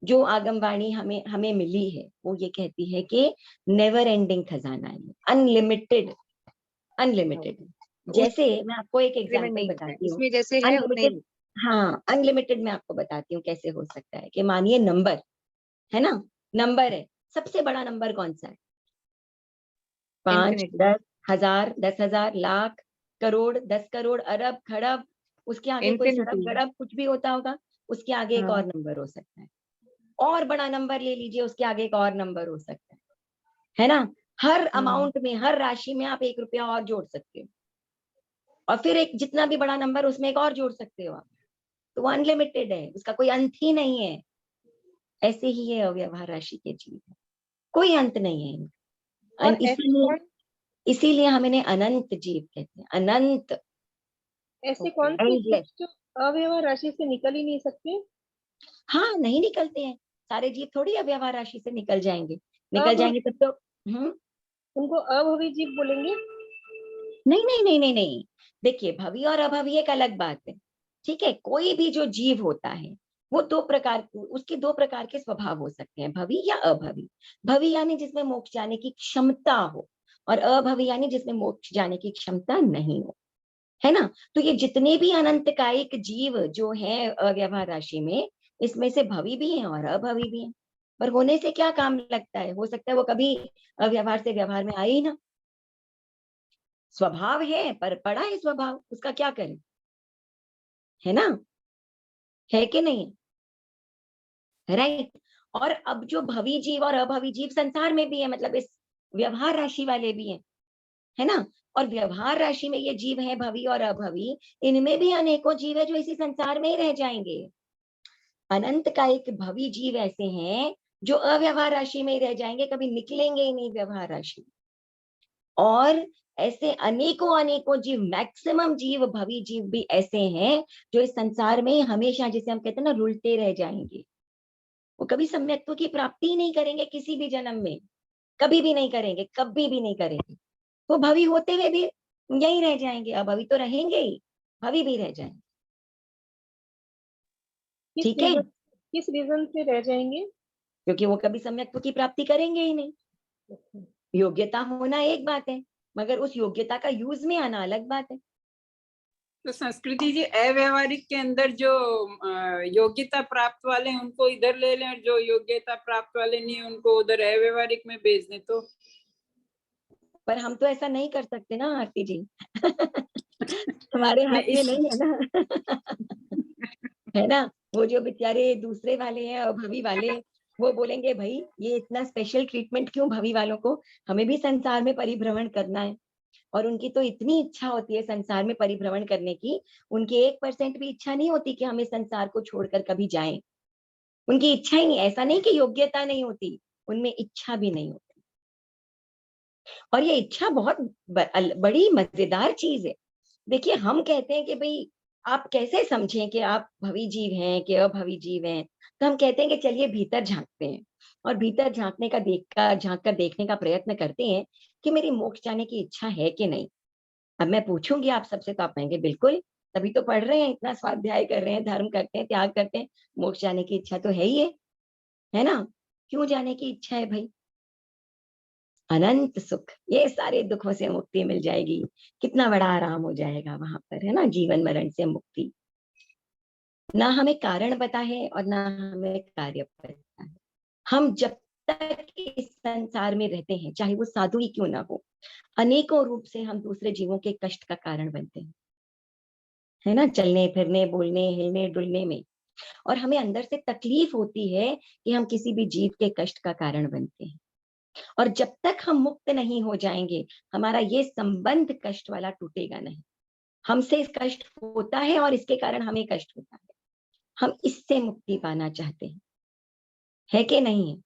जो आगमवाणी हमें हमें मिली है वो ये कहती है कि नेवर एंडिंग खजाना है, अनलिमिटेड, अनलिमिटेड। उस जैसे मैं आपको एक इंक्रीमेंट एग्जांपल नहीं होता है, बताती हूँ, इसमें जैसे है उतने ही अनलिमिटेड। हाँ, अनलिमिटेड मैं आपको बताती हूँ कैसे हो सकता है कि मानिए नंबर है ना, नंबर है, सबसे बड़ा नंबर कौन सा है? 5, इन्फिनिटी। 10, हजार, 10,000, लाख, करोड़, 10 करोड़, अरब, खरब, उसके आगे कोई इन्फिनिटी। सरब गरब कुछ भी होता होगा, उसके आगे एक हाँ। और नंबर हो सकता है। और बड़ा नंबर ले लीजिए, उसके आगे एक और नंबर हो सकता है ना। हर अमाउंट में, हर राशि में आप 1 रुपया और जोड़ सकते हो, और फिर एक जितना भी बड़ा नंबर उसमें एक और जोड़ सकते हो आप। तो वो अनलिमिटेड है, उसका कोई अंत ही नहीं है। ऐसे ही ये अव्यवहार राशि के जीव है, कोई अंत नहीं है इनका। और इसीलिए हम इन्हें अनंत जीव कहते हैं, अनंत, ऐसे कौन से जीव एंडलेस। जो अव्यवहार राशि से निकल ही नहीं सकते? हाँ, नहीं निकलते हैं, सारे जीव थोड़ी अव्यवहार राशि से निकल जाएंगे, निकल अभवि जाएंगे तब तो उनको अभवि जीव बोलेंगे? नहीं नहीं नहीं नहीं नहीं, देखिए भवी और अभवी एक अलग बात है, ठीक है। कोई भी जो जीव होता है वो उसके दो प्रकार के स्वभाव हो सकते हैं, भवी या अभवी। भवी यानी जिसमें मोक्ष जाने की क्षमता हो, और अभवी यानी जिसमें मोक्ष जाने की क्षमता नहीं हो, है ना। तो ये जितने भी अनंत कायिक जीव जो है अव्यवहार राशि में, इसमें से भवी भी हैं और अभवी भी हैं। पर होने से क्या काम लगता है, हो सकता है वो कभी अव्यवहार से व्यवहार में आए ही ना, स्वभाव है पर पड़ा है स्वभाव, उसका क्या करें, है ना, है कि नहीं, राइट। और अब जो भवी जीव और अभवी जीव संसार में भी है, मतलब इस व्यवहार राशि वाले भी हैं, है ना। और व्यवहार राशि में ये जीव है भवी और अभवी, इनमें भी अनेकों जीव है जो इसी संसार में ही रह जाएंगे। अनंत का एक भवी जीव ऐसे हैं जो अव्यवहार राशि में ही रह जाएंगे, कभी निकलेंगे ही नहीं व्यवहार राशि। और ऐसे अनेकों अनेकों जीव, मैक्सिमम जीव भवी जीव भी ऐसे हैं जो इस संसार में हमेशा, जिसे हम कहते हैं ना, रुलते रह जाएंगे। वो कभी सम्यक्त्व की प्राप्ति ही नहीं करेंगे किसी भी जन्म में, कभी भी नहीं करेंगे, कभी भी नहीं करेंगे। वो भवी होते हुए भी यही रह जाएंगे, अभवी तो रहेंगे ही, भवी भी रह जाएंगे, किस ठीक है, रीजन किस रीजन से रह जाएंगे? क्योंकि वो कभी सम्यक्त्व की प्राप्ति करेंगे ही नहीं। योग्यता होना एक बात है, मगर उस योग्यता का यूज में आना अलग बात है। तो संस्कृति जी, अव्यवहारिक के अंदर जो योग्यता प्राप्त वाले हैं उनको इधर ले लें, जो योग्यता प्राप्त वाले नहीं है उनको उधर अव्यवहारिक में भेज दें तो? पर हम तो ऐसा नहीं कर सकते ना आरती जी हमारे हाथ में नहीं है ना है ना। वो जो बेचारे दूसरे वाले हैं अभवी वाले, वो बोलेंगे भाई ये इतना स्पेशल ट्रीटमेंट क्यों भवी वालों को, हमें भी संसार में परिभ्रमण करना है। और उनकी तो इतनी इच्छा होती है संसार में परिभ्रमण करने की, उनकी 1% भी इच्छा नहीं होती कि हम इस संसार को छोड़कर कभी जाएं। उनकी इच्छा ही नहीं, ऐसा नहीं कि योग्यता नहीं होती, उनमें इच्छा भी नहीं होती। और ये इच्छा बहुत बड़ी मजेदार चीज है। देखिए हम कहते हैं कि भाई आप कैसे समझें कि आप भवी जीव हैं कि अभवी जीव हैं, तो हम कहते हैं कि चलिए भीतर झांकते हैं, और भीतर झांकने का झांक कर देखने का प्रयत्न करते हैं कि मेरी मोक्ष जाने की इच्छा है कि नहीं। अब मैं पूछूंगी आप सबसे तो आप कहेंगे बिल्कुल, तभी तो पढ़ रहे हैं, इतना स्वाध्याय कर रहे हैं, धर्म करते हैं, त्याग करते हैं, मोक्ष जाने की इच्छा तो है ही है ना। क्यों जाने की इच्छा है भाई? अनंत सुख, ये सारे दुखों से मुक्ति मिल जाएगी, कितना बड़ा आराम हो जाएगा वहां पर, है ना, जीवन मरण से मुक्ति। ना हमें कारण पता है और ना हमें कार्य पता है। हम जब तक इस संसार में रहते हैं, चाहे वो साधु ही क्यों ना हो, अनेकों रूप से हम दूसरे जीवों के कष्ट का कारण बनते हैं, है ना, चलने फिरने बोलने हिलने डुलने में। और हमें अंदर से तकलीफ होती है कि हम किसी भी जीव के कष्ट का कारण बनते हैं। और जब तक हम मुक्त नहीं हो जाएंगे, हमारा ये संबंध कष्ट वाला टूटेगा नहीं। हमसे कष्ट होता है और इसके कारण हमें कष्ट होता है, हम इससे मुक्ति पाना चाहते हैं, है कि नहीं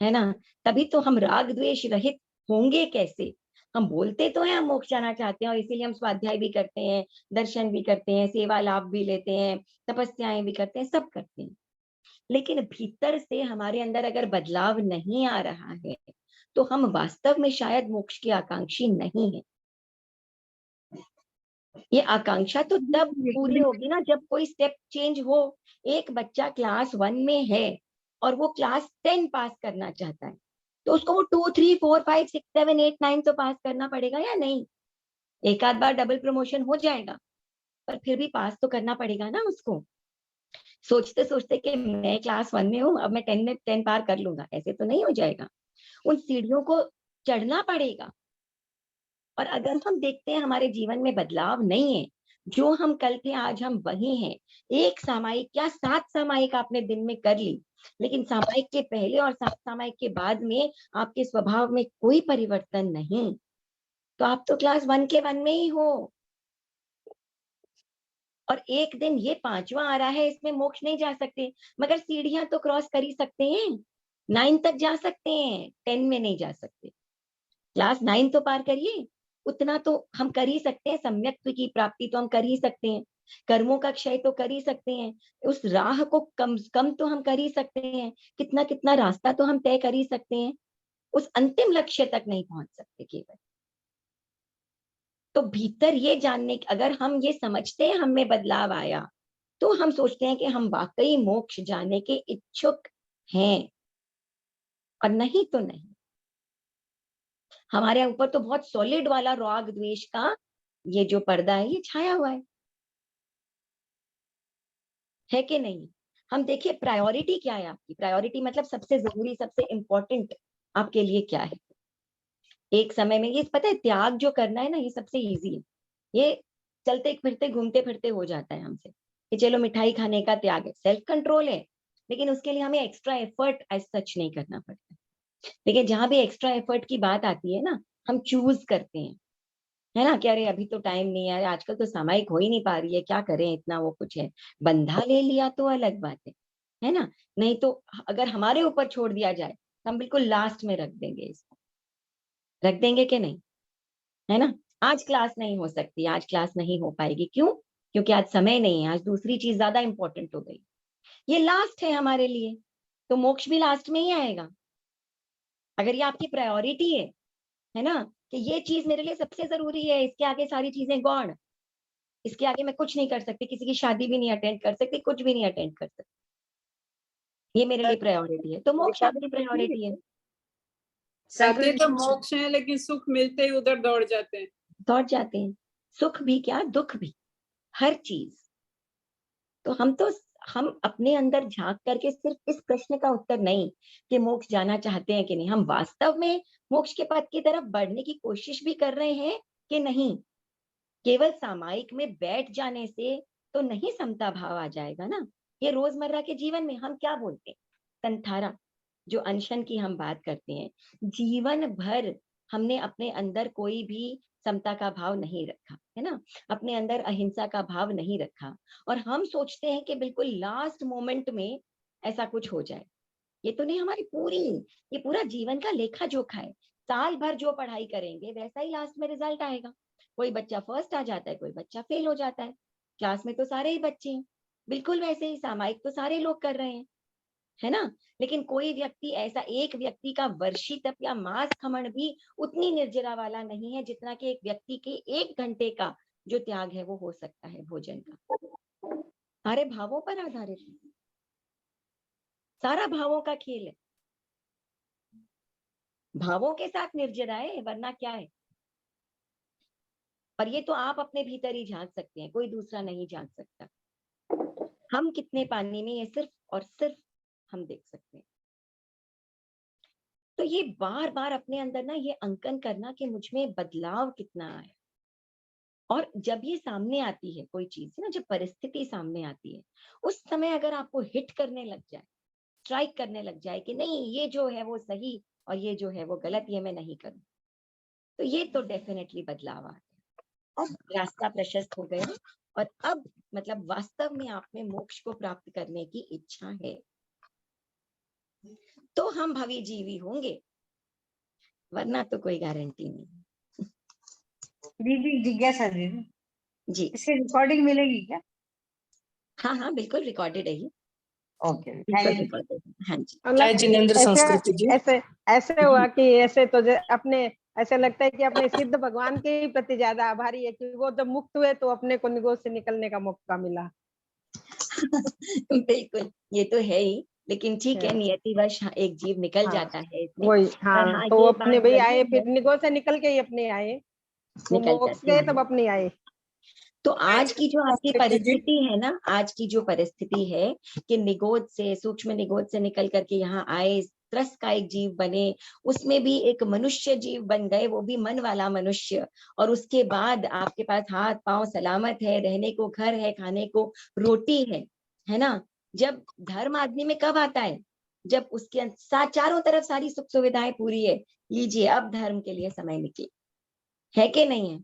है ना? तभी तो हम राग द्वेष रहित होंगे कैसे? हम बोलते तो हैं हम मोक्ष जाना चाहते हैं और इसीलिए हम स्वाध्याय भी करते हैं, दर्शन भी करते हैं, सेवा लाभ भी लेते हैं, तपस्याएं भी करते हैं, सब करते हैं। लेकिन भीतर से हमारे अंदर अगर बदलाव नहीं आ रहा है, तो हम वास्तव में शायद मोक्ष की आकांक्षी नहीं है। ये आकांक्षा तो तब पूरी होगी ना जब कोई स्टेप चेंज हो। एक बच्चा क्लास 1 में है और वो क्लास 10 पास करना चाहता है, तो उसको वो 2, 3, 4, 5, 6, 7, 8, 9 तो पास करना पड़ेगा या नहीं? एक आध बार डबल प्रमोशन हो जाएगा, पर फिर भी पास तो करना पड़ेगा ना उसको। सोचते सोचते कि मैं क्लास 1 में हूँ, अब मैं 10 में 10 पार कर लूंगा, ऐसे तो नहीं हो जाएगा। उन सीढ़ियों को चढ़ना पड़ेगा। और अगर हम देखते हैं हमारे जीवन में बदलाव नहीं है, जो हम कल थे आज हम वही हैं। एक सामायिक या 7 सामायिक आपने दिन में कर ली, लेकिन सामायिक के पहले और 7 सामायिक के बाद में आपके स्वभाव में कोई परिवर्तन नहीं, तो आप तो क्लास 1 के 1 में ही हो। और एक दिन ये 5वां आ रहा है, इसमें मोक्ष नहीं जा सकते, मगर सीढ़ियां तो क्रॉस कर ही सकते हैं। 9 तक जा सकते हैं, 10 में नहीं जा सकते। क्लास 9 तो पार करिए, उतना तो हम कर ही सकते हैं। सम्यक्त्व की प्राप्ति तो हम कर ही सकते हैं, कर्मों का क्षय तो कर ही सकते हैं, उस राह को कम कम तो हम कर ही सकते हैं, कितना कितना रास्ता तो हम तय कर ही सकते हैं। उस अंतिम लक्ष्य तक नहीं पहुंच सकते केवल। तो भीतर ये जानने, अगर हम ये समझते हैं हम में बदलाव आया, तो हम सोचते हैं कि हम वाकई मोक्ष जाने के इच्छुक हैं, और नहीं तो नहीं। हमारे ऊपर तो बहुत सॉलिड वाला राग द्वेष का ये जो पर्दा है ये छाया हुआ है कि नहीं? हम देखिए प्रायोरिटी क्या है आपकी। प्रायोरिटी मतलब सबसे जरूरी, सबसे इंपॉर्टेंट आपके लिए क्या है एक समय में। ये पता है, त्याग जो करना है ना, ये सबसे इजी है। ये चलते फिरते घूमते फिरते हो जाता है हमसे कि चलो मिठाई खाने का त्याग है, सेल्फ कंट्रोल है, लेकिन उसके लिए हमें एक्स्ट्रा एफर्ट एज सच नहीं करना पड़ता। लेकिन जहां भी एक्स्ट्रा एफर्ट की बात आती है ना, हम चूज करते हैं, है ना, कि अरे अभी तो टाइम नहीं है, आजकल तो सामायिक हो ही नहीं पा रही है, क्या करें, इतना वो कुछ है। बंधा ले लिया तो अलग बात है ना? नहीं तो अगर हमारे ऊपर छोड़ दिया जाए तो हम बिल्कुल लास्ट में रख देंगे इसको। रख देंगे कि नहीं, है ना? आज क्लास नहीं हो सकती, आज क्लास नहीं हो पाएगी, क्यों? क्योंकि आज समय नहीं है, आज दूसरी चीज ज्यादा इंपॉर्टेंट हो गई। ये लास्ट है हमारे लिए, तो मोक्ष भी लास्ट में ही आएगा। अगर ये आपकी प्रायोरिटी है ना, कि ये चीज मेरे लिए सबसे जरूरी है, इसके आगे सारी चीजें गौण, इसके आगे मैं कुछ नहीं कर सकती, किसी की शादी भी नहीं अटेंड कर सकती, कुछ भी नहीं अटेंड कर सकती, ये मेरे लिए प्रायोरिटी है, तो मोक्ष आपकी प्रायोरिटी है। चाहते तो मोक्ष है, लेकिन सुख मिलते ही उधर दौड़ जाते हैं। दौड़ जाते हैं, सुख भी क्या दुख भी, हर चीज। तो हम अपने अंदर झांक करके सिर्फ इस प्रश्न का उत्तर नहीं कि मोक्ष जाना चाहते हैं कि नहीं, हम वास्तव में मोक्ष के पथ की तरफ बढ़ने की कोशिश भी कर रहे हैं कि नहीं। केवल सामायिक में बैठ जाने से तो नहीं समता भाव आ जाएगा ना। ये रोजमर्रा के जीवन में हम क्या बोलते हैं, संथारा, जो अनशन की हम बात करते हैं, जीवन भर हमने अपने अंदर कोई भी समता का भाव नहीं रखा, है ना, अपने अंदर अहिंसा का भाव नहीं रखा, और हम सोचते हैं कि बिल्कुल लास्ट मोमेंट में ऐसा कुछ हो जाए। ये तो नहीं, हमारी ये पूरा जीवन का लेखा जोखा है। साल भर जो पढ़ाई करेंगे वैसा ही लास्ट में रिजल्ट आएगा। कोई बच्चा फर्स्ट आ जाता है, कोई बच्चा फेल हो जाता है। क्लास में तो सारे ही बच्चे हैं, बिल्कुल वैसे ही सामायिक तो सारे लोग कर रहे हैं, है ना। लेकिन कोई व्यक्ति ऐसा, एक व्यक्ति का वर्षी तप या मास खमन भी उतनी निर्जरा वाला नहीं है जितना कि एक व्यक्ति के 1 घंटे का जो त्याग है वो हो सकता है भोजन का। सारे भावों पर आधारित है, सारा भावों का खेल है। भावों के साथ निर्जरा है, वरना क्या है। और ये तो आप अपने भीतर ही झांक सकते हैं, कोई दूसरा नहीं झांक सकता। हम कितने पानी में, ये सिर्फ और सिर्फ हम देख सकते हैं। तो ये बार बार अपने अंदर ना ये अंकन करना कि मुझ में बदलाव कितना आया। और जब ये सामने आती है कोई चीज ना, जब परिस्थिति सामने आती है, उस समय अगर आपको हिट करने लग जाए, स्ट्राइक करने लग जाए कि नहीं ये जो है वो सही और ये जो है वो गलत, ये मैं नहीं करूं, तो ये तो डेफिनेटली बदलाव आ गया। अब रास्ता प्रशस्त हो गया और अब मतलब वास्तव में आप में मोक्ष को प्राप्त करने की इच्छा है, तो हम भवी जीवी होंगे, वरना तो कोई गारंटी नहीं। दीदी जिज्ञासा दीदी, जी इसकी रिकॉर्डिंग मिलेगी क्या? हाँ हाँ बिल्कुल रिकॉर्डेड है ये, ओके, बिल्कुल थैंक यू। रिकॉर्डेड है। हाँ जी। जय जिनेंद्र संस्कृति जी। ऐसे ऐसे हुआ कि ऐसे तो अपने ऐसे लगता है कि अपने सिद्ध भगवान के ही प्रति ज्यादा आभारी है कि वो जब मुक्त हुए तो अपने को निगोज से निकलने का मौका मिला। बिल्कुल, ये तो है ही, लेकिन ठीक है, नियतिवश एक जीव निकल हाँ, जाता है इसमें। वही पर हाँ, हाँ, तो ये अपने बात भाई आए, जरूर है, फिर निगोज से निकल के ही अपने आए, वो निकल मोक्ष जाते गए हैं। तब अपने आए। तो आज की जो आपकी संस्कृति जी। परिस्थिति है ना, आज की जो परिस्थिति है कि निगोद से, सूक्ष्म निगोद से निकल करके यहाँ आए, त्रस का एक जीव बने, उसमें भी एक मनुष्य जीव बन गए, वो भी मन वाला मनुष्य, और उसके बाद आपके पास हाथ पांव सलामत है, रहने को घर है, खाने को रोटी है ना। जब धर्म आदमी में कब आता है? जब उसके साथ चारों तरफ सारी सुख सुविधाएं पूरी है, लीजिए अब धर्म के लिए समय निकले, है कि नहीं है?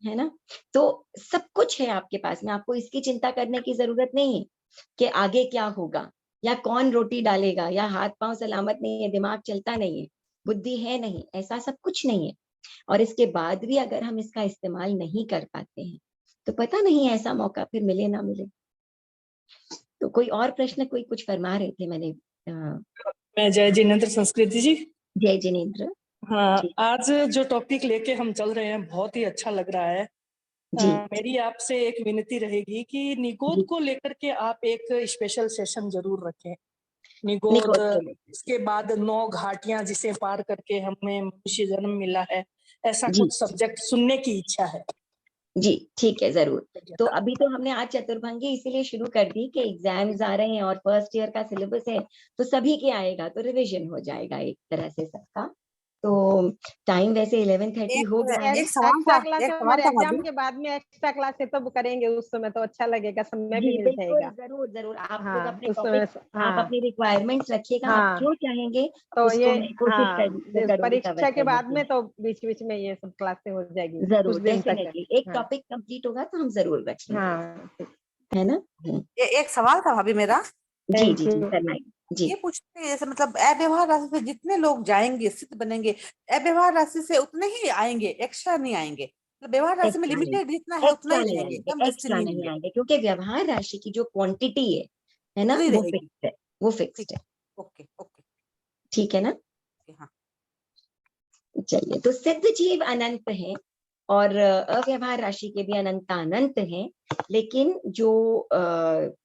है ना। तो सब कुछ है आपके पास में, आपको इसकी चिंता करने की जरूरत नहीं है कि आगे क्या होगा, या कौन रोटी डालेगा, या हाथ पांव सलामत नहीं है, दिमाग चलता नहीं है, बुद्धि है नहीं, ऐसा सब कुछ नहीं है। और इसके बाद भी अगर हम इसका इस्तेमाल नहीं कर पाते हैं, तो पता नहीं ऐसा मौका फिर मिले ना मिले। तो कोई और प्रश्न, कोई कुछ फरमा रहे थे, मैंने मैं जय जिनेंद्र संस्कृति जी। जय जिनेंद्र हाँ, जी। आज जो टॉपिक लेके हम चल रहे हैं बहुत ही अच्छा लग रहा है। जी मेरी आपसे एक विनती रहेगी कि निगोद जी, को लेकर के आप एक स्पेशल सेशन जरूर रखें। निगोद, निगोद को लेकर। इसके बाद 9 घाटियां जिसे पार करके हमें मनुष्य जन्म मिला है, ऐसा जी कुछ सब्जेक्ट सुनने की इच्छा है। जी ठीक है, जरूर। तो अभी तो हमने आज चतुर्भंगी इसीलिए शुरू कर दी कि एग्जाम्स आ रहे हैं और फर्स्ट ईयर का सिलेबस है, तो सभी के आएगा, तो रिवीजन हो जाएगा एक तरह से सबका। तो टाइम वैसे 11:30 हो गया है। एक सवाल एक्स्ट्रा था, क्लास एक सवाल हमारे था एग्जाम भाभी। के बाद में एक्स्ट्रा क्लास है तब करेंगे, उस समय तो अच्छा लगेगा, समय भी जी मिल बिल्कुल, जाएगा। जरूर जरूर, आप लोग हाँ, अपने उस समय टॉपिक, आप हाँ अपनी रिक्वायरमेंट्स रखिएगा, आप हाँ, जो चाहेंगे तो उसको ये मैं कोशिश हाँ, करूंगी कवर परीक्षा के करने बाद की। में तो बीच बीच में ये सब क्लासें हो जाएगी कुछ जरूर, दिन तक। डेफिनेटली एक हाँ टॉपिक कंप्लीट होगा तो हम जरूर रखेंगे, हाँ, है ना। एक सवाल था भाभी मेरा। जी थैंक जी जी, यू। फरमाइए जी। ये पूछते हैं जैसे मतलब अव्यवहार राशि से जितने लोग जाएंगे सिद्ध बनेंगे, अव्यवहार राशि से उतने ही आएंगे, एक्स्ट्रा नहीं आएंगे? मतलब व्यवहार राशि में एक्स्ट्रा नहीं, लिमिटेड जितना है उतना एक्स्ट्रा ही नहीं जाएंगे, आएंगे, कम बेसी एक्स्ट्रा नहीं नहीं होंगे? आएंगे, क्योंकि व्यवहार राशि की जो क्वांटिटी है ना, उतनी वो रहेगी। फिक्स्ड है, वो ठीक फिक्स्ड है। ओके ओके ठीक है ना। हाँ। चलिए, तो सिद्ध जीव अनंत है और अव्यवहार राशि के भी अनंत हैं, लेकिन जो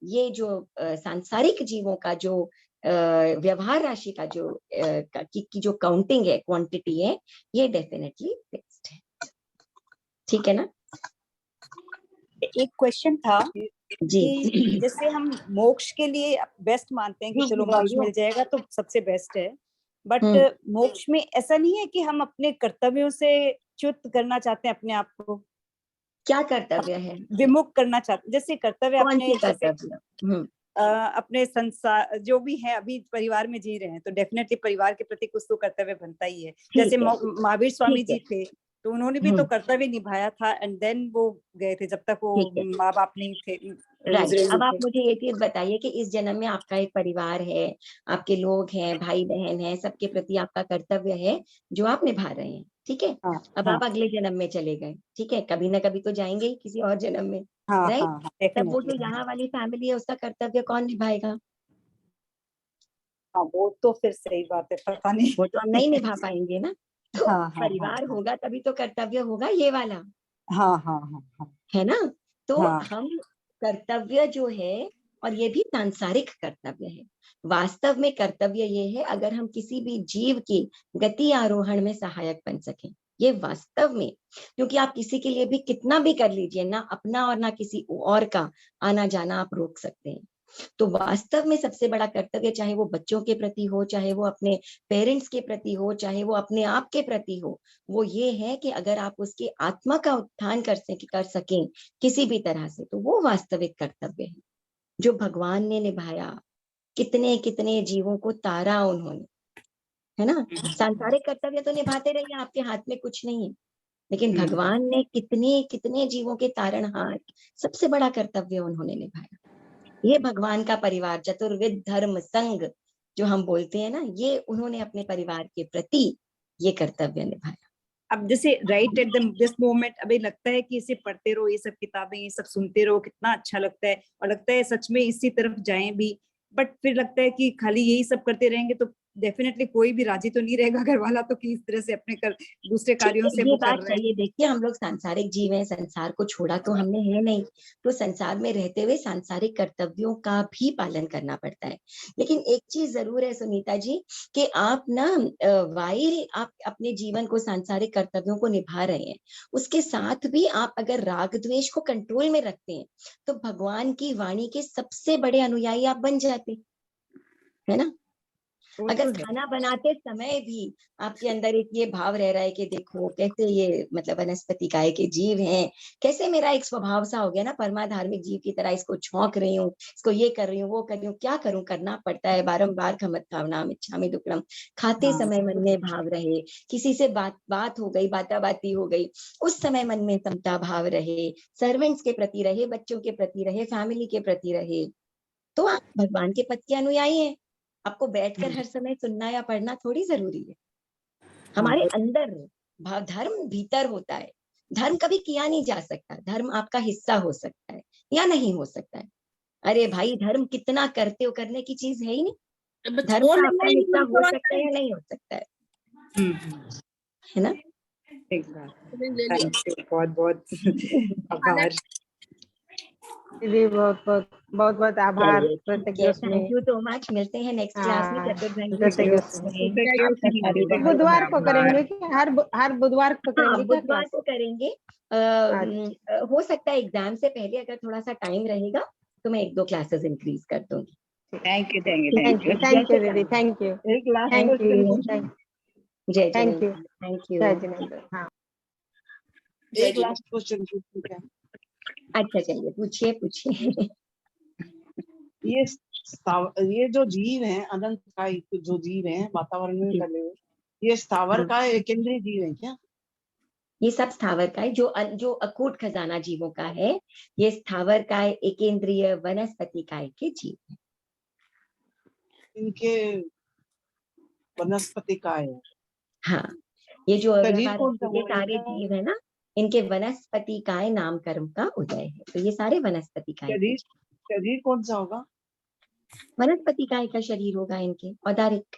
ये जो सांसारिक जीवों का जो व्यवहार राशि का जो की जो काउंटिंग है, क्वांटिटी है, ये डेफिनेटली फिक्स्ड है। ठीक है ना। एक क्वेश्चन था जी कि जैसे हम मोक्ष के लिए बेस्ट मानते हैं कि चलो मोक्ष मिल जाएगा तो सबसे बेस्ट है, बट मोक्ष में ऐसा नहीं है कि हम अपने कर्तव्यों से च्युत करना चाहते हैं अपने आप को? क्या कर्तव्य है? विमुख करना चाहते, जैसे कर्तव्य कौन अपने, से जैसे कर्तव्य? अपने संसार जो भी है, अभी परिवार में जी रहे हैं तो डेफिनेटली परिवार के प्रति कुछ तो कर्तव्य बनता ही है। जैसे महावीर स्वामी जी थे तो उन्होंने भी तो कर्तव्य निभाया था, एंड देन वो गए थे जब तक वो माँ बाप नहीं थे, राइट। अब आप मुझे ये चीज बताइए कि इस जन्म में आपका एक परिवार है, आपके लोग हैं, भाई बहन हैं, सबके प्रति आपका कर्तव्य है जो आप निभा रहे हैं, ठीक है। अब आप अगले जन्म में चले गए, ठीक है, कभी ना कभी तो जाएंगे ही किसी और जन्म में, राइट। तब वो जो यहाँ वाली फैमिली है उसका कर्तव्य कौन निभाएगा? वो तो फिर सही बात है, पता नहीं, वो तो हम नहीं निभा पाएंगे ना। तो परिवार होगा तभी तो कर्तव्य होगा ये वाला, है ना। तो हम कर्तव्य जो है, और ये भी सांसारिक कर्तव्य है, वास्तव में कर्तव्य ये है अगर हम किसी भी जीव की गति आरोहण में सहायक बन सकें, ये वास्तव में, क्योंकि आप किसी के लिए भी कितना भी कर लीजिए ना, अपना और ना किसी और का आना जाना आप रोक सकते हैं। तो वास्तव में सबसे बड़ा कर्तव्य, चाहे वो बच्चों के प्रति हो, चाहे वो अपने पेरेंट्स के प्रति हो, चाहे वो अपने आप के प्रति हो, वो ये है कि अगर आप उसकी आत्मा का उत्थान कर सकें किसी भी तरह से, तो वो वास्तविक कर्तव्य है जो भगवान ने निभाया। कितने कितने जीवों को तारा उन्होंने, है ना। सांसारिक कर्तव्य तो निभाते रहिए, आपके हाथ में कुछ नहीं है, लेकिन भगवान ने कितने कितने जीवों के तारणहार, सबसे बड़ा कर्तव्य उन्होंने निभाया। ये भगवान का परिवार, चतुर्विध धर्म संग जो हम बोलते हैं ना, ये उन्होंने अपने परिवार के प्रति ये कर्तव्य निभाया। अब जैसे राइट एट दिस मोमेंट अभी लगता है कि इसे पढ़ते रहो, ये सब किताबें, ये सब सुनते रहो, कितना अच्छा लगता है, और लगता है सच में इसी तरफ जाएं भी। बट फिर लगता है कि खाली यही सब करते रहेंगे तो डेफिनेटली कोई भी राजी तो नहीं रहेगा घर वाला, तो कि इस तरह से अपने दूसरे कार्यों से ये वो बात कर रहे हैं। चाहिए। देखिए, हम लोग सांसारिक जीव हैं, संसार को छोड़ा तो हमने है नहीं, तो संसार में रहते हुए सांसारिक कर्तव्यों का भी पालन करना पड़ता है। लेकिन एक चीज जरूर है सुनीता जी, कि आप ना वाइल आप अपने जीवन को, सांसारिक कर्तव्यों को निभा रहे हैं, उसके साथ भी आप अगर राग द्वेष को कंट्रोल में रखते हैं, तो भगवान की वाणी के सबसे बड़े अनुयायी आप बन जाते, है ना। अगर खाना बनाते समय भी आपके अंदर एक ये भाव रह रहा है कि देखो कैसे ये मतलब वनस्पति काय के जीव हैं, कैसे मेरा एक स्वभाव सा हो गया ना परमाधार्मिक जीव की तरह, इसको छौंक रही हूँ, इसको ये कर रही हूँ, वो कर रही हूँ, क्या करूँ, करना पड़ता है बारंबार। खमत खावनाम इच्छामि दुक्कडम, खाते समय मन में भाव रहे, किसी से बात हो गई, बाती हो गई, उस समय मन में समता भाव रहे, सर्वेंट्स के प्रति रहे, बच्चों के प्रति रहे, फैमिली के प्रति रहे, तो आप भगवान के पद के अनुयायी हैं। आपको बैठकर हर समय सुनना या पढ़ना थोड़ी जरूरी है। हमारे अंदर धर्म भीतर होता है, धर्म कभी किया नहीं जा सकता, धर्म आपका हिस्सा हो सकता है या नहीं हो सकता है। अरे भाई, धर्म कितना करते हो, करने की चीज है ही नहीं, धर्म का आपका हिस्सा हो सकता है या नहीं हो सकता है ना। बहुत बहुत आभार दीदी, बहुत बहुत आभार, थैंक यू सो मच। मिलते हैं नेक्स्ट क्लास में चतुर्भंगी। बुधवार को करेंगे कि हर बुधवार को करेंगे? बुधवार को करेंगे। हो सकता है एग्जाम से पहले अगर थोड़ा सा टाइम रहेगा तो मैं 1-2 क्लासेस इंक्रीज कर दूंगी। थैंक यू दीदी, थैंक यू। जय जिनेंद्र। Thank you. जय जिनेंद्र। हाँ, एक लास्ट क्वेश्चन पूछूं क्या? अच्छा, चलिए पूछिए। ये जो जीव है, अनंत काय जो जीव है वातावरण में फैले हुए, ये स्थावर का एकेंद्रीय जीव है क्या? ये सब स्थावर का है, जो अकूट खजाना जीवों का है, ये स्थावर का एकेंद्रीय वनस्पति काय के जीव है। इनके वनस्पति काय है। हाँ, ये जो शरीर कौन सा ये सारे जीव है ना, इनके वनस्पति काय नाम कर्म का उदय है, तो ये सारे वनस्पति काय। शरीर कौन सा होगा? वनस्पति काय का शरीर होगा इनके, औदारिक।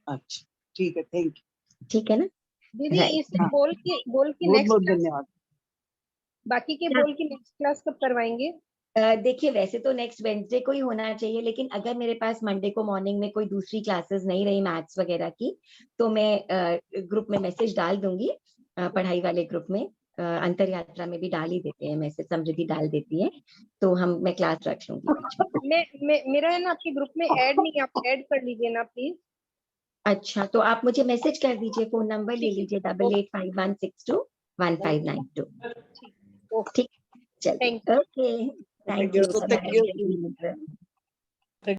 अच्छा, ठीक है, थैंक यू। ठीक है ना दीदी। इसे बोल के बहुत बहुत धन्यवाद। बाकी के बोल की नेक्स्ट क्लास कब करवाएंगे? देखिए, वैसे तो नेक्स्ट वेडनेसडे को ही होना चाहिए, लेकिन अगर मेरे पास मंडे को मॉर्निंग में कोई दूसरी क्लासेस नहीं रही मैथ्स वगैरह की, तो मैं ग्रुप में मैसेज डाल दूंगी, पढ़ाई वाले ग्रुप में। अंतर यात्रा में भी डाल ही देते हैं मैसेज, समृद्धि डाल देती है, तो मैं क्लास रख लूंगी। मेरा है ना आपके ग्रुप में ऐड नहीं, आप ऐड कर लीजिए ना प्लीज। अच्छा, तो आप मुझे मैसेज कर दीजिए, फोन नंबर ले लीजिए 8851621592। ठीक, चलिए, ओके, थैंक यू।